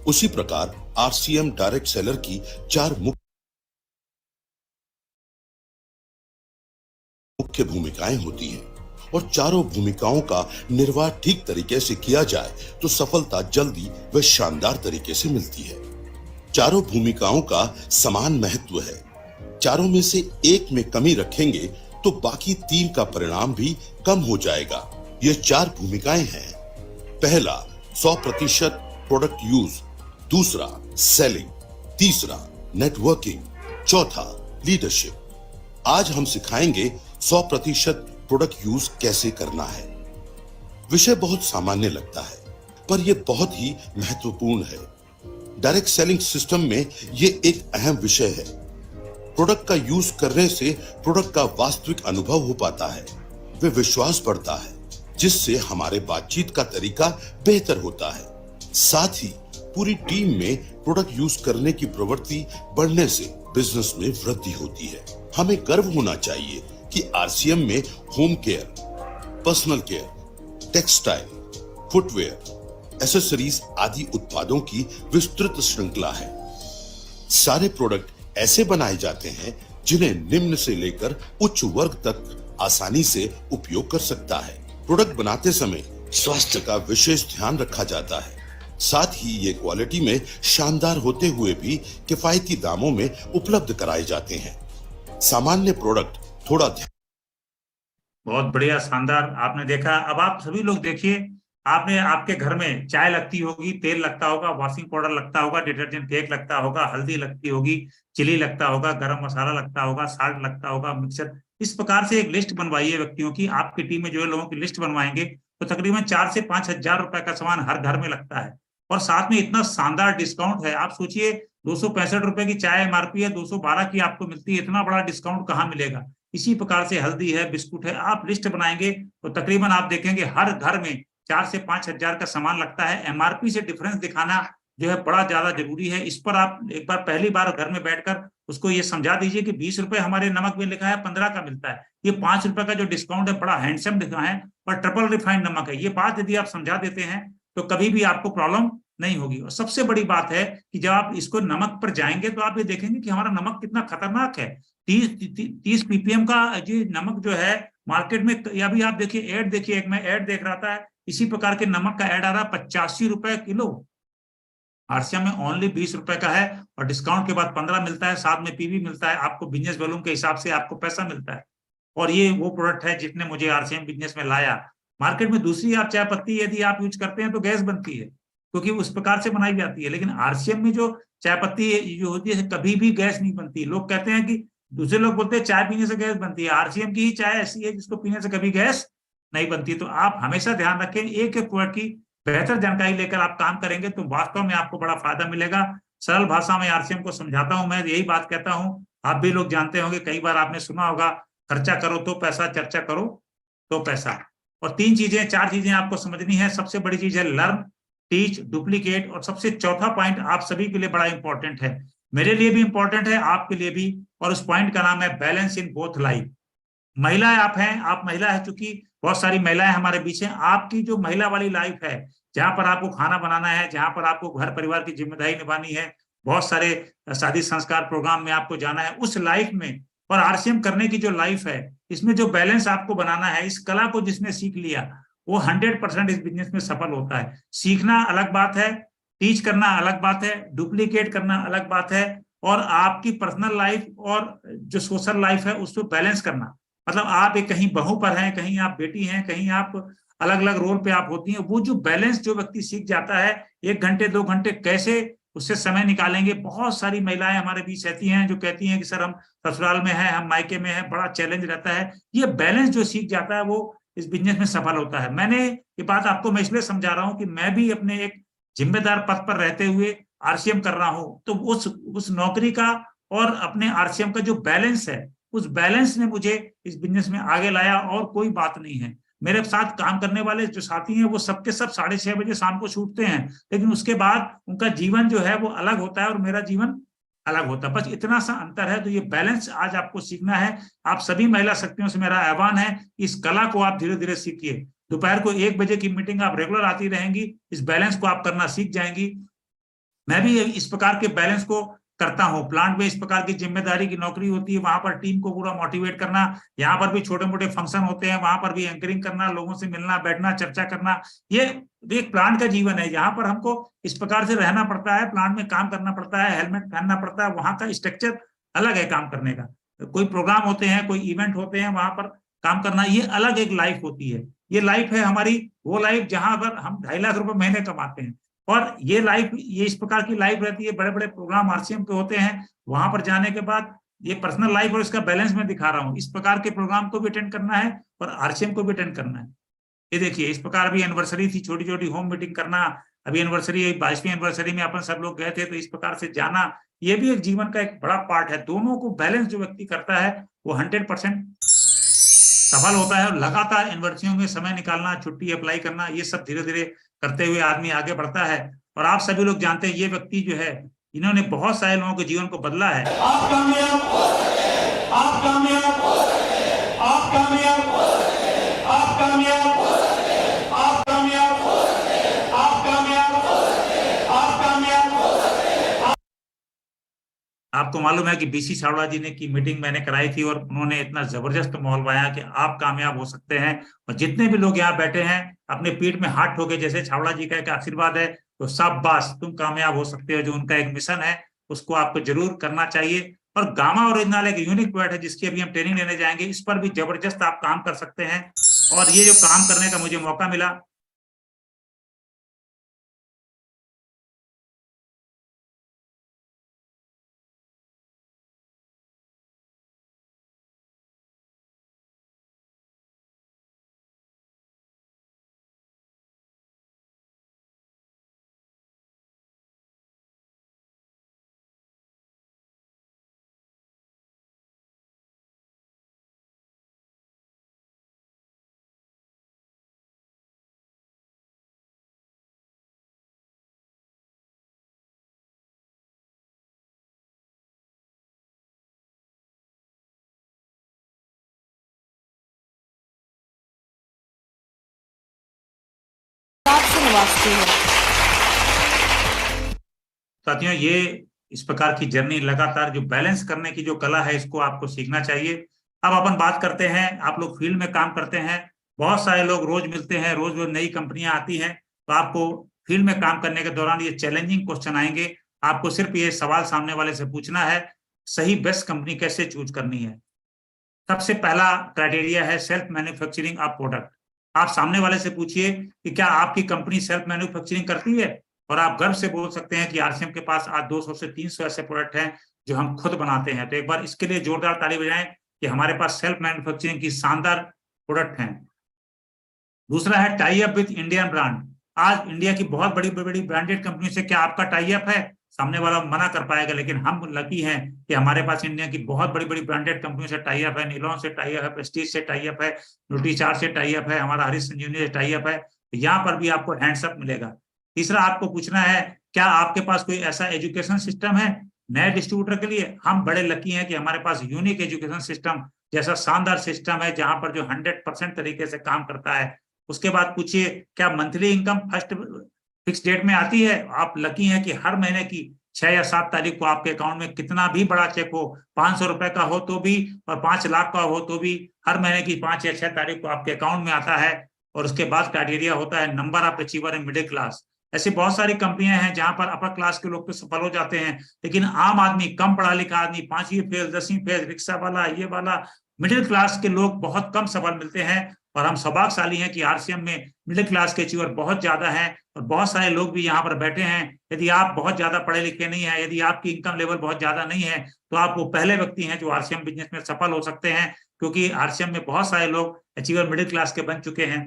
उसी प्रकार आरसीएम डायरेक्ट सेलर की 4 मुख्य भूमिकाएं होती हैं और चारों भूमिकाओं का निर्वाह ठीक तरीके से किया जाए तो सफलता जल्दी व शानदार तरीके से मिलती है। चारों भूमिकाओं का समान महत्व है। चारों में से एक में कमी रखेंगे तो बाकी 3 का परिणाम भी कम हो जाएगा। ये 4 भूमिकाएं हैं। पहला 100% प्रोडक्ट यूज, दूसरा सेलिंग, तीसरा नेटवर्किंग, चौथा लीडरशिप। आज हम सिखाएंगे 100% प्रोडक्ट यूज कैसे करना है। विषय बहुत सामान्य लगता है, पर यह बहुत ही महत्वपूर्ण है। डायरेक्ट सेलिंग सिस्टम में यह एक अहम विषय है। प्रोडक्ट का यूज करने से प्रोडक्ट का वास्तविक अनुभव हो पाता है, वे विश्वास बढ़ता है, जिससे हमारे बातचीत का तरीका बेहतर होता है। साथ ही पूरी टीम में प्रोडक्ट यूज करने की प्रवृत्ति बढ़ने से बिजनेस में वृद्धि होती है। हमें गर्व होना चाहिए कि आरसीएम में home care, personal care, textile, footwear, accessories आदि उत्पादों की विस्तृत श्रृंखला है। सारे प्रोडक्ट ऐसे बनाए जाते हैं जिन्हें निम्न से लेकर उच्च वर्ग तक आसानी से उपयोग कर सकता है। प्रोडक्ट बनाते समय स्वास्थ्य का विशेष ध्यान रखा जाता है। साथ ही ये क्वालिटी में शानदार होते हुए भी किफायती दामों में उपलब्ध कराए जाते हैं। सामान्य प्रोडक्ट थोड़ा बहुत बढ़िया, शानदार आपने देखा। अब आप सभी लोग देखिए, आपने आपके घर में चाय लगती होगी, तेल लगता होगा, वॉशिंग पाउडर लगता होगा, डिटर्जेंट केक लगता होगा, हल्दी लगती होगी, चिली लगता होगा, गरम मसाला लगता होगा, साल्ट लगता होगा, मिक्सर। इस प्रकार से एक लिस्ट बनवाइए व्यक्तियों की। आपकी टीम में जो है लोगों की लिस्ट बनवाएंगे तो तकरीबन 4 से 5 हजार रुपए का सामान हर घर में लगता है, और साथ में इतना शानदार डिस्काउंट है। आप सोचिए 265 रुपए की चाय एमआरपी है, 212 की आपको मिलती है। इतना बड़ा डिस्काउंट कहाँ मिलेगा? इसी प्रकार से हल्दी है, बिस्कुट है। आप लिस्ट बनाएंगे तो तकरीबन आप देखेंगे हर घर में 4 से 5 हजार का सामान लगता है। एमआरपी से डिफरेंस दिखाना जो है बड़ा ज्यादा जरूरी है। इस पर आप एक बार पहली बार घर में बैठकर उसको ये समझा दीजिए कि 20 रुपए हमारे नमक में लिखा है, 15 का मिलता है, ये 5 रुपए का जो डिस्काउंट है बड़ा हैंडसम लिखा है और ट्रिपल रिफाइंड नमक है। ये बात यदि आप समझा देते हैं तो कभी भी आपको प्रॉब्लम नहीं होगी। और सबसे बड़ी बात है कि जब आप इसको नमक पर जाएंगे तो आप ये देखेंगे कि हमारा नमक कितना खतरनाक है। 30 पीपीएम का ये नमक जो है मार्केट में, अभी आप देखिए ऐड, देखिए एक मैं ऐड देख रहा था, इसी प्रकार के नमक का ऐड आ रहा है 85 रुपए किलो। आरसीएम में ओनली 20 रुपए का है और डिस्काउंट के बाद 15 मिलता है, साथ में पीवी मिलता है, आपको बिजनेस वॉल्यूम के हिसाब से आपको पैसा मिलता है। और ये वो प्रोडक्ट है जिसने मुझे आरसीएम बिजनेस में लाया। मार्केट में दूसरी आप चाय पत्ती यदि आप यूज करते हैं तो गैस बनती है, क्योंकि उस प्रकार से बनाई जाती है, लेकिन आरसीएम में जो चाय पत्ती जो होती है कभी भी गैस नहीं बनती। लोग कहते हैं कि, दूसरे लोग बोलते हैं चाय पीने से गैस बनती है, आरसीएम की ही चाय ऐसी है जिसको पीने से कभी गैस नहीं बनती। तो आप हमेशा ध्यान रखें, एक एक प्रोडक्ट की बेहतर जानकारी लेकर आप काम करेंगे तो वास्तव में आपको बड़ा फायदा मिलेगा। सरल भाषा में आरसीएम को समझाता हूं, मैं यही बात कहता हूं, आप भी लोग जानते होंगे, कई बार आपने सुना होगा, खर्चा करो तो पैसा, चर्चा करो तो पैसा। और 4 चीजें आपको समझनी है। सबसे बड़ी चीज है लर्न, टीच, डुप्लीकेट, और सबसे चौथा पॉइंट आप सभी के लिए बड़ा इंपॉर्टेंट है, मेरे लिए भी इंपॉर्टेंट है, आपके लिए भी, और उस पॉइंट का नाम है बैलेंस इन बोथ लाइफ। महिलाएं आप हैं, आप महिला है, चूंकि बहुत सारी महिलाएं हमारे बीच हैं, आपकी जो महिला वाली लाइफ है, जहां पर आपको खाना बनाना है, जहां पर आपको घर परिवार की जिम्मेदारी निभानी है, बहुत सारे शादी संस्कार प्रोग्राम में आपको जाना है, उस लाइफ में, और आरसीएम करने की जो लाइफ है, इसमें जो बैलेंस आपको बनाना है, इस कला को जिसने सीख लिया वो 100% इस बिजनेस में सफल होता है। सीखना अलग बात है, टीच करना अलग बात है, डुप्लीकेट करना अलग बात है, और आपकी पर्सनल लाइफ और जो सोशल लाइफ है उसको बैलेंस करना, मतलब आप एक कहीं बहू पर हैं, कहीं आप बेटी हैं, कहीं आप अलग अलग रोल पे आप होती हैं, वो जो बैलेंस जो व्यक्ति सीख जाता है, 1 घंटे 2 घंटे कैसे उससे समय निकालेंगे। बहुत सारी महिलाएं हमारे बीच रहती हैं जो कहती हैं कि सर हम ससुराल में हैं, हम मायके में हैं, बड़ा चैलेंज रहता है। ये बैलेंस जो सीख जाता है वो इस बिजनेस में सफल होता है। मैंने ये बात आपको मैं इसलिए समझा रहा हूँ कि मैं भी अपने एक जिम्मेदार पद पर रहते हुए आरसीएम कर रहा हूँ, तो उस नौकरी का और अपने आरसीएम का जो बैलेंस है, उस बैलेंस ने मुझे इस बिजनेस में आगे लाया, और कोई बात नहीं है। मेरे साथ काम करने वाले जो साथी हैं वो सबके सब 6:30 बजे शाम को छूटते हैं, लेकिन उसके बाद उनका जीवन जो है वो अलग होता है और मेरा जीवन अलग होता है, बस इतना सा अंतर है। तो ये बैलेंस आज आपको सीखना है। आप सभी महिला शक्तियों से मेरा आह्वान है, इस कला को आप धीरे धीरे सीखिए। दोपहर को 1 बजे की मीटिंग आप रेगुलर आती रहेंगी, इस बैलेंस को आप करना सीख जाएंगी। मैं भी इस प्रकार के बैलेंस को करता हूं। प्लांट में इस प्रकार की जिम्मेदारी की नौकरी होती है, वहां पर टीम को पूरा मोटिवेट करना, यहाँ पर भी छोटे मोटे फंक्शन होते हैं, वहां पर भी एंकरिंग करना, लोगों से मिलना बैठना चर्चा करना, ये एक प्लांट का जीवन है। यहाँ पर हमको इस प्रकार से रहना पड़ता है, प्लांट में काम करना पड़ता है, हेलमेट पहनना पड़ता है, वहां का स्ट्रक्चर अलग है काम करने का। कोई प्रोग्राम होते हैं, कोई इवेंट होते हैं, वहां पर काम करना, ये अलग एक लाइफ होती है। ये लाइफ है हमारी वो लाइफ जहां पर हम 2.5 लाख रुपए महीने कमाते हैं, और ये लाइफ, ये इस प्रकार की लाइफ रहती है। बड़े बड़े प्रोग्राम आरसीएम के होते हैं, वहां पर जाने के बाद ये पर्सनल लाइफ और इसका बैलेंस मैं दिखा रहा हूँ। इस प्रकार के प्रोग्राम को भी अटेंड करना है और आरसीएम को भी अटेंड करना है। ये देखिए इस प्रकार भी एनिवर्सरी थी, छोटी छोटी होम मीटिंग करना, अभी एनिवर्सरी 22वीं एनिवर्सरी में अपन सब लोग गए थे, तो इस प्रकार से जाना, ये भी एक जीवन का एक बड़ा पार्ट है। दोनों को बैलेंस जो व्यक्ति करता है वो 100% सफल होता है। और लगातार एनिवर्सरियों में समय निकालना, छुट्टी अप्लाई करना, ये सब धीरे धीरे करते हुए आदमी आगे बढ़ता है। और आप सभी लोग जानते हैं ये व्यक्ति जो है, इन्होंने बहुत सारे लोगों के जीवन को बदला है। आप कामयाब हो सकते हैं, आप कामयाब हो सकते हैं, आप कामयाब हो सकते हैं, आप कामयाब हो सकते हैं, आप कामयाब हो सकते हैं, आप कामयाब हो सकते हैं, आप कामयाब हो सकते हैं। आपको मालूम है कि बीसी छावड़ा जी ने की मीटिंग मैंने कराई थी और उन्होंने इतना जबरदस्त माहौल बनाया कि आप कामयाब हो सकते हैं। और जितने भी लोग यहाँ बैठे हैं अपने पीठ में हाथ ठोके, जैसे छावड़ा जी का एक आशीर्वाद है, तो शाबाश तुम कामयाब हो सकते हो। जो उनका एक मिशन है उसको आपको जरूर करना चाहिए। और गामा ओरिजिनल एक यूनिक प्रोडक्ट है जिसकी अभी हम ट्रेनिंग लेने जाएंगे, इस पर भी जबरदस्त आप काम कर सकते हैं। और ये जो काम करने का मुझे मौका मिला, अवास्ती है। साथियों, ये इस प्रकार की जर्नी लगातार जो बैलेंस करने की जो कला है, इसको आपको सीखना चाहिए। अब अपन बात करते हैं, आप लोग फील्ड में काम करते हैं, बहुत सारे लोग रोज मिलते हैं, रोज रोज नई कंपनियां आती हैं, तो आपको फील्ड में काम करने के दौरान ये चैलेंजिंग क्वेश्चन आएंगे। आपको सिर्फ ये सवाल सामने वाले से पूछना है, सही बेस्ट कंपनी कैसे चूज करनी है। सबसे पहला क्राइटेरिया है सेल्फ मैन्युफैक्चरिंग ऑफ प्रोडक्ट। आप सामने वाले से पूछिए कि क्या आपकी कंपनी सेल्फ मैन्युफैक्चरिंग करती है, और आप गर्व से बोल सकते हैं कि आरसीएम के पास आज 200 से 300 ऐसे प्रोडक्ट हैं जो हम खुद बनाते हैं। तो एक बार इसके लिए जोरदार ताली बजाएं कि हमारे पास सेल्फ मैन्युफैक्चरिंग की शानदार प्रोडक्ट हैं। दूसरा है tie up with Indian brand. आज इंडिया की बहुत बड़ी बड़ी ब्रांडेड कंपनी से क्या आपका टाई अप है? सामने वाला मना कर पाएगा, लेकिन हम लकी हैं कि हमारे पास इंडिया की बहुत बड़ी बड़ी ब्रांडेड कंपनियों से टाई अप है। नीलॉन से टाई अप है, प्रेस्टीज से टाई अप है, न्यूट्रीचार्ज से टाई अप है, हमारा हरीश संजीवनी से टाई अप है। तो यहाँ पर भी आपको हैंड्सअप मिलेगा। तीसरा आपको पूछना है, क्या आपके पास कोई ऐसा एजुकेशन सिस्टम है नए डिस्ट्रीब्यूटर के लिए? हम बड़े लकी हैं कि हमारे पास यूनिक एजुकेशन सिस्टम जैसा शानदार सिस्टम है, जहां पर जो 100% तरीके से काम करता है। उसके बाद पूछिए, क्या monthly income first fix date में आती है? आप लकी हैं कि हर महीने की 6 या 7 तारीख को आपके अकाउंट में कितना भी बड़ा चेक हो, 500 रुपए का हो तो भी और 5 लाख का हो तो भी, हर महीने की 5 या 6 तारीख को आपके अकाउंट में आता है। और उसके बाद क्राइटेरिया होता है number of achiever in middle class. ऐसी बहुत सारी कंपनियां हैं जहां पर अपर क्लास के लोग तो सफल हो जाते हैं, लेकिन आम आदमी, कम पढ़ा लिखा आदमी, 5वीं फेल, 10वीं फेल, रिक्शा वाला, ये वाला, मिडिल क्लास के लोग बहुत कम सफल मिलते हैं। और हम सौभाग्यशाली हैं कि आरसीएम में मिडिल क्लास के अचीवर बहुत ज्यादा हैं, और बहुत सारे लोग भी यहाँ पर बैठे हैं। यदि आप बहुत ज्यादा पढ़े लिखे नहीं है, यदि आपकी इनकम लेवल बहुत ज्यादा नहीं है, तो आप वो पहले व्यक्ति हैं जो आरसीएम बिजनेस में सफल हो सकते हैं, क्योंकि आरसीएम में बहुत सारे लोग अचीवर मिडिल क्लास के बन चुके हैं।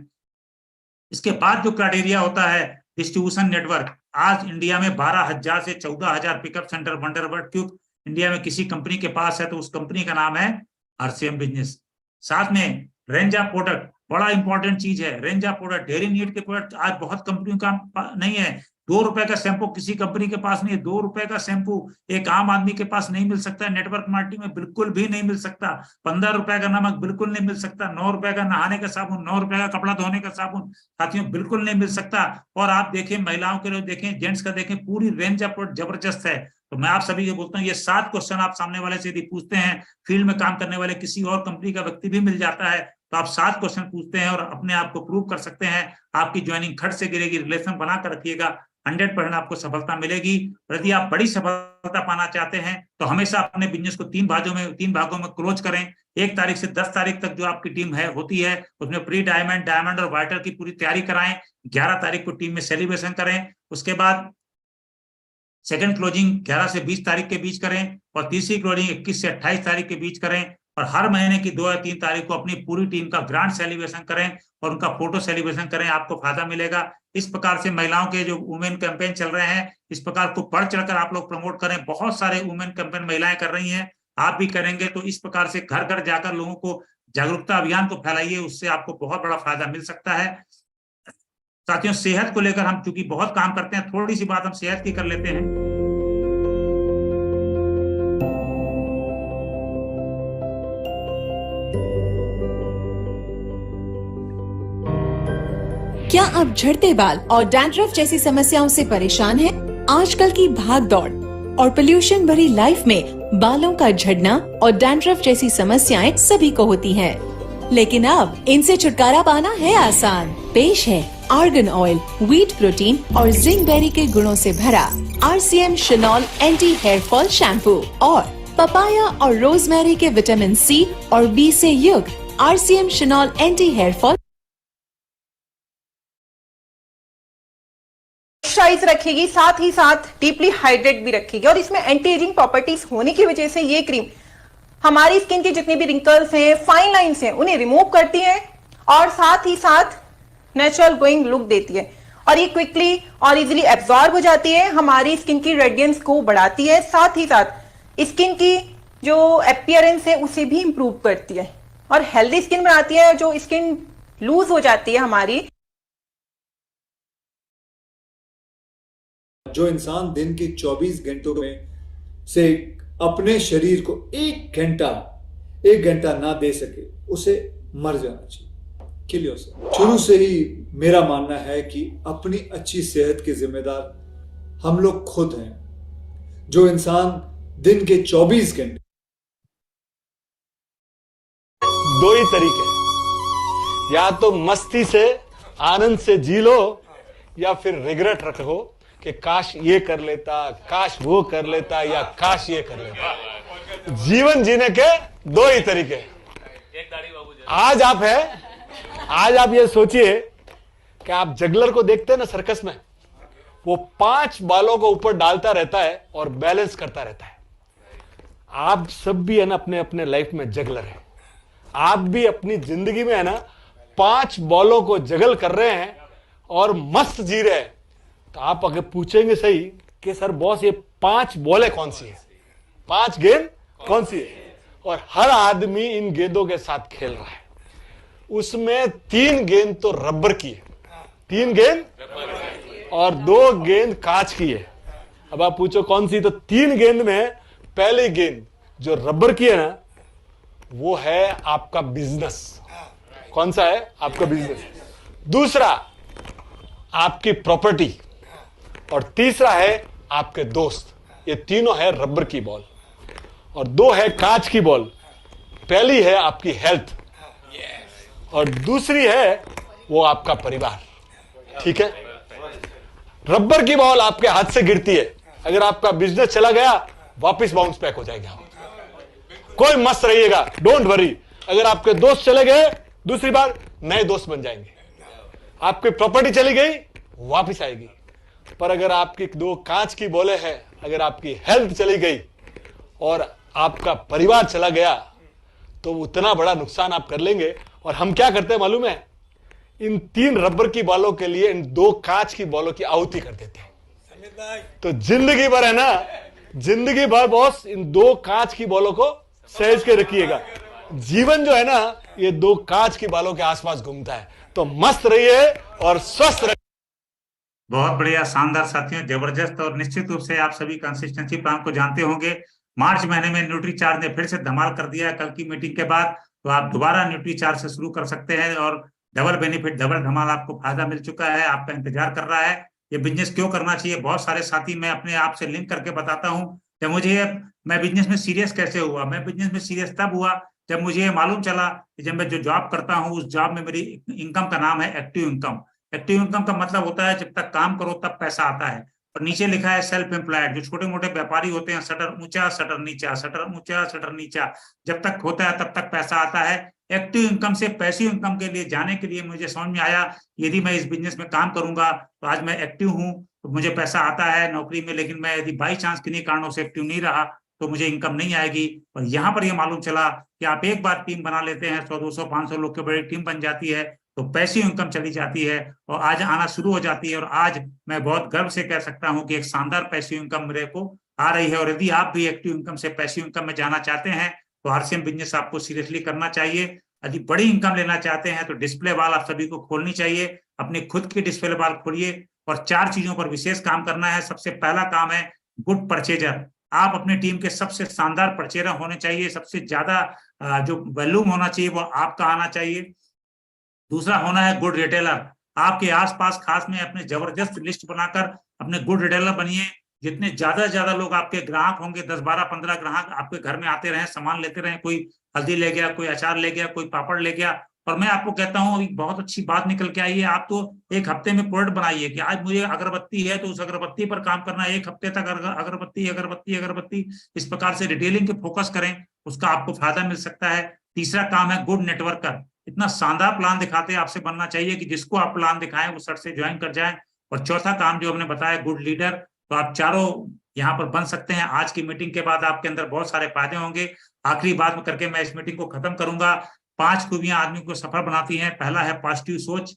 इसके बाद जो क्राइटेरिया होता है डिस्ट्रीब्यूशन नेटवर्क। आज इंडिया में 12,000 से 14,000 पिकअप सेंटर वंडरबर्ड क्योंकि इंडिया में किसी कंपनी के पास है तो उस कंपनी का नाम है आरसीएम बिजनेस। साथ में रेंज ऑफ प्रोडक्ट, बड़ा इंपॉर्टेंट चीज है। Range of product, dairy need के प्रोडक्ट आज बहुत कंपनियों का नहीं है। 2 रुपए का शैम्पू किसी कंपनी के पास नहीं है। 2 रुपए का शैम्पू एक आम आदमी के पास नहीं मिल सकता, नेटवर्क मार्केटिंग में बिल्कुल भी नहीं मिल सकता। 15 रुपए का नमक बिल्कुल नहीं मिल सकता। 9 रुपए का नहाने का साबुन, 9 रुपए का कपड़ा धोने का साबुन साथियों बिल्कुल नहीं मिल सकता। और आप देखें, महिलाओं के लिए देखें, जेंट्स का देखें, पूरी रेंज ऑफ प्रोडक्ट जबरदस्त है। तो मैं आप सभी को बोलता हूँ, ये 7 क्वेश्चन आप सामने वाले से यदि पूछते हैं, फील्ड में काम करने वाले किसी और कंपनी का व्यक्ति भी मिल जाता है, तो आप 7 क्वेश्चन पूछते हैं और अपने आप को प्रूव कर सकते हैं। आपकी ज्वाइनिंग खट से गिरेगी। रिलेशन बना कर रखिएगा, 100% आपको सफलता मिलेगी। यदि आप बड़ी सफलता पाना चाहते हैं तो हमेशा अपने बिजनेस को 3 भागों में क्लोज करें। 1 तारीख से 10 तारीख तक जो आपकी टीम है होती है, उसमें प्री डायमंड, डायमंड और वाइटर की पूरी तैयारी कराएं। 11 तारीख को टीम में सेलिब्रेशन करें। उसके बाद सेकंड क्लोजिंग 11 से 20 तारीख के बीच करें और तीसरी क्लोजिंग 21 से 28 तारीख के बीच करें। और हर महीने की 2 या 3 तारीख को अपनी पूरी टीम का ग्रांड सेलिब्रेशन करें और उनका फोटो सेलिब्रेशन करें, आपको फायदा मिलेगा। इस प्रकार से महिलाओं के जो वुमेन कैंपेन चल रहे हैं, इस प्रकार को बढ़ चढ़कर आप लोग प्रमोट करें। बहुत सारे वुमेन कैंपेन महिलाएं कर रही हैं, आप भी करेंगे तो इस प्रकार से घर घर जाकर लोगों को जागरूकता अभियान को फैलाइए, उससे आपको बहुत बड़ा फायदा मिल सकता है। साथियों, सेहत को लेकर हम चूंकि बहुत काम करते हैं, थोड़ी सी बात हम सेहत की कर लेते हैं। क्या आप झड़ते बाल और डैंड्रफ जैसी समस्याओं से परेशान हैं? आजकल की भाग दौड़ और पोल्यूशन भरी लाइफ में बालों का झड़ना और डैंड्रफ जैसी समस्याएं सभी को होती हैं। लेकिन अब इनसे छुटकारा पाना है आसान। पेश है आर्गन ऑयल, व्हीट प्रोटीन और जिंक बेरी के गुणों से भरा RCM Shinol anti hair fall shampoo और पपाया और रोजमेरी के विटामिन सी और बी से युक्त RCM Shinol anti hair fall moisturise रखेगी, साथ ही साथ डीपली हाइड्रेट भी रखेगी। और इसमें एंटी एजिंग प्रॉपर्टीज होने की वजह से ये क्रीम हमारी स्किन की जितनी भी रिंकल्स हैं, फाइन लाइंस हैं, उन्हें रिमूव करती है और साथ ही साथ नेचुरल ग्लोइंग लुक देती है। और ये क्विकली और इजीली एब्जॉर्ब हो जाती है, हमारी स्किन की रेडियंस को बढ़ाती है, साथ ही साथ स्किन की जो अपीयरेंस है उसे भी इंप्रूव करती है और हेल्दी स्किन बनाती है। जो स्किन लूज हो जाती है हमारी, जो इंसान दिन के 24 घंटों में से अपने शरीर को 1 घंटा ना दे सके, उसे मर जाना चाहिए। Kill yourself. शुरू से ही मेरा मानना है कि अपनी अच्छी सेहत के जिम्मेदार हम लोग खुद हैं। जो इंसान दिन के 24 घंटे दो ही तरीके, या तो मस्ती से आनंद से जी लो, या फिर रिग्रेट रखो कि काश ये कर लेता, काश वो कर लेता, या काश ये कर लेता। जीवन जीने के दो ही तरीके। आज आप ये सोचिए कि आप जगलर को देखते हैं ना सर्कस में, वो 5 बालों को ऊपर डालता रहता है और बैलेंस करता रहता है। आप सब भी है ना अपने अपने लाइफ में जगलर है। आप भी अपनी जिंदगी में है ना 5 बॉलों को जगल कर रहे हैं और मस्त जी रहे हैं। तो आप अगर पूछेंगे सही कि सर बॉस ये 5 बॉलें कौन सी है, 5 गेंद कौन सी है, और हर आदमी इन गेंदों के साथ खेल रहा है। उसमें 3 गेंद तो रबर की है, 3 गेंद और 2 गेंद कांच की है। अब आप पूछो कौन सी, तो 3 गेंद में पहली गेंद जो रबर की है ना, वो है आपका बिजनेस। कौन सा है? आपका बिजनेस। दूसरा आपकी प्रॉपर्टी, और तीसरा है आपके दोस्त। ये तीनों है रबर की बॉल, और 2 है कांच की बॉल। पहली है आपकी हेल्थ, और दूसरी है वो आपका परिवार। ठीक है, रबर की बॉल आपके हाथ से गिरती है, अगर आपका बिजनेस चला गया वापस बाउंस बैक हो जाएगा। कोई मस्त रहिएगा, डोंट वरी। अगर आपके दोस्त चले गए दूसरी बार नए दोस्त बन जाएंगे। आपकी प्रॉपर्टी चली गई वापस आएगी। पर अगर आपकी 2 कांच की बॉलें हैं, अगर आपकी हेल्थ चली गई और आपका परिवार चला गया, तो उतना बड़ा नुकसान आप कर लेंगे। और हम क्या करते हैं मालूम है? इन 3 रबर की बॉलों के लिए इन 2 कांच की बॉलों की आहुति कर देते हैं। तो जिंदगी भर है ना, जिंदगी भर बॉस इन 2 कांच की बॉलों को सहज के रखिएगा। जीवन जो है ना, ये 2 कांच की बॉलों के आसपास घूमता है। तो मस्त रहिए और स्वस्थ रहिए। बहुत बढ़िया, शानदार साथियों, जबरदस्त। और निश्चित रूप से आप सभी कंसिस्टेंसी प्लान को जानते होंगे। मार्च महीने में न्यूट्रीचार्ज ने फिर से धमाल कर दिया है। कल की मीटिंग के बाद तो आप दोबारा न्यूट्रीचार्ज से शुरू कर सकते हैं, और डबल बेनिफिट, डबल धमाल आपको फायदा मिल चुका है, आपका इंतजार कर रहा है। ये बिजनेस क्यों करना चाहिए, बहुत सारे साथी मैं अपने आप से लिंक करके बताता हूँ। जब मैं बिजनेस में सीरियस कैसे हुआ, मैं बिजनेस में सीरियस तब हुआ जब मुझे ये मालूम चला कि जब मैं जो जॉब करता हूँ उस जॉब में मेरी इनकम का नाम है एक्टिव इनकम। एक्टिव इनकम का मतलब होता है जब तक काम करो तब पैसा आता है। और नीचे लिखा है सेल्फ एम्प्लॉयड। जो छोटे मोटे व्यापारी होते हैं, शटर ऊंचा शटर नीचा, शटर ऊंचा शटर नीचा, जब तक होता है तब तक पैसा आता है। एक्टिव इनकम से पैसिव इनकम के लिए जाने के लिए मुझे समझ में आया, यदि मैं इस बिजनेस में काम करूंगा तो आज मैं एक्टिव हूं तो मुझे पैसा आता है नौकरी में, लेकिन मैं यदि बाई चांस किन्हीं कारणों से एक्टिव नहीं रहा तो मुझे इनकम नहीं आएगी। और यहाँ पर यह मालूम चला कि आप एक बार टीम बना लेते हैं, 100, 200, 500 लोग की बड़ी टीम बन जाती है, तो पैसिव इनकम चली जाती है और आज आना शुरू हो जाती है। और आज मैं बहुत गर्व से कह सकता हूं कि एक शानदार पैसिव इनकम मेरे को आ रही है। और यदि आप भी एक्टिव इनकम से पैसिव इनकम में जाना चाहते हैं तो आरसीएम बिजनेस आपको सीरियसली करना चाहिए। यदि बड़ी इनकम लेना चाहते हैं तो डिस्प्ले वॉल आप सभी को खोलनी चाहिए, अपनी खुद की डिस्प्ले वॉल खोलिए। और 4 चीजों पर विशेष काम करना है। सबसे पहला काम है गुड परचेजर। आप अपनी टीम के सबसे शानदार परचेजर होने चाहिए, सबसे ज्यादा जो वॉल्यूम होना चाहिए वो आपका आना चाहिए। दूसरा होना है गुड रिटेलर। आपके आसपास खास में अपने जबरदस्त लिस्ट बनाकर अपने गुड रिटेलर बनिए। जितने ज्यादा लोग आपके ग्राहक होंगे, 10, 12, 15 ग्राहक आपके घर में आते रहे, सामान लेते रहे, कोई हल्दी ले गया, कोई अचार ले गया, कोई पापड़ ले गया। और मैं आपको कहता हूँ अभी बहुत अच्छी बात निकल के आई है। आप तो एक हफ्ते में प्रोडक्ट बनाइए कि आज मुझे अगरबत्ती है तो उस अगरबत्ती पर काम करना है, 1 हफ्ते तक अगरबत्ती अगरबत्ती अगरबत्ती, इस प्रकार से डिटेलिंग के फोकस करें, उसका आपको फायदा मिल सकता है। तीसरा काम है गुड नेटवर्कर। इतना शानदार प्लान दिखाते हैं, आपसे बनना चाहिए कि जिसको आप प्लान दिखाएं वो सर से ज्वाइन कर जाए। और चौथा काम जो हमने बताया गुड लीडर, तो आप चारों यहाँ पर बन सकते हैं। आज की मीटिंग के बाद आपके अंदर बहुत सारे फायदे होंगे। आखिरी बात में करके मैं इस मीटिंग को खत्म करूंगा। 5 खूबियां आदमी को सफल बनाती हैं। पहला है पॉजिटिव सोच,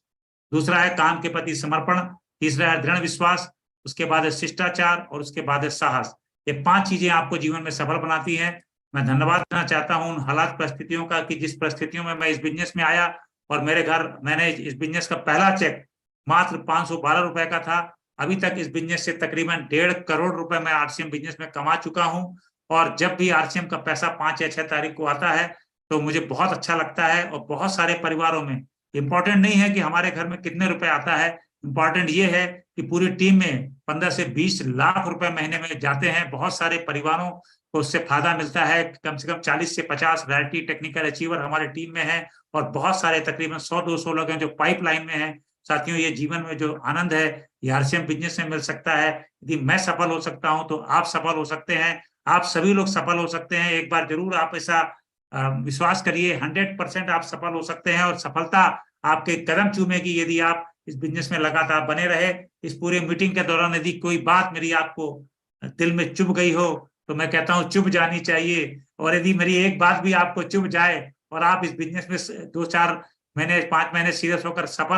दूसरा है काम के प्रति समर्पण, तीसरा है दृढ़ विश्वास, उसके बाद है शिष्टाचार और उसके बाद है साहस। ये 5 चीजें आपको जीवन में सफल बनाती हैं। मैं धन्यवाद देना चाहता हूं उन हालात परिस्थितियों का कि जिस परिस्थितियों में मैं इस बिजनेस में आया और मेरे घर, मैंने इस बिजनेस का पहला चेक मात्र 512 रुपए का था। अभी तक इस बिजनेस से तकरीबन 1.5 करोड़ रुपए मैं आरसीएम बिजनेस में कमा चुका हूं। और जब भी आरसीएम का पैसा 5 या 6 तारीख को आता है तो मुझे बहुत अच्छा लगता है। और बहुत सारे परिवारों में इंपॉर्टेंट नहीं है कि हमारे घर में कितने रुपए आता है, इंपॉर्टेंट ये है कि पूरी टीम में 15 से 20 लाख रुपए महीने में जाते हैं। बहुत सारे परिवारों को उससे फायदा मिलता है। कम से कम 40 से 50 वैरायटी टेक्निकल अचीवर हमारे टीम में है और बहुत सारे तकरीबन 100-200 लोग हैं जो पाइपलाइन में हैं। साथियों, ये जीवन में जो आनंद है ये आरसीएम बिजनेस में मिल सकता है। यदि मैं सफल हो सकता हूं तो आप सफल हो सकते हैं, आप सभी लोग सफल हो सकते हैं। एक बार जरूर आप ऐसा विश्वास करिए, 100% आप सफल हो सकते हैं और सफलता आपके कदम चूमेगी यदि आप इस बिजनेस में लगातार बने रहे। इस पूरे मीटिंग के दौरान यदि कोई बात मेरी आपको दिल में चुभ गई हो तो मैं कहता हूं चुभ जानी चाहिए, और यदि मेरी एक बात भी आपको चुभ जाए और आप इस बिजनेस में 2-4 महीने 5 महीने सीरियस होकर सफल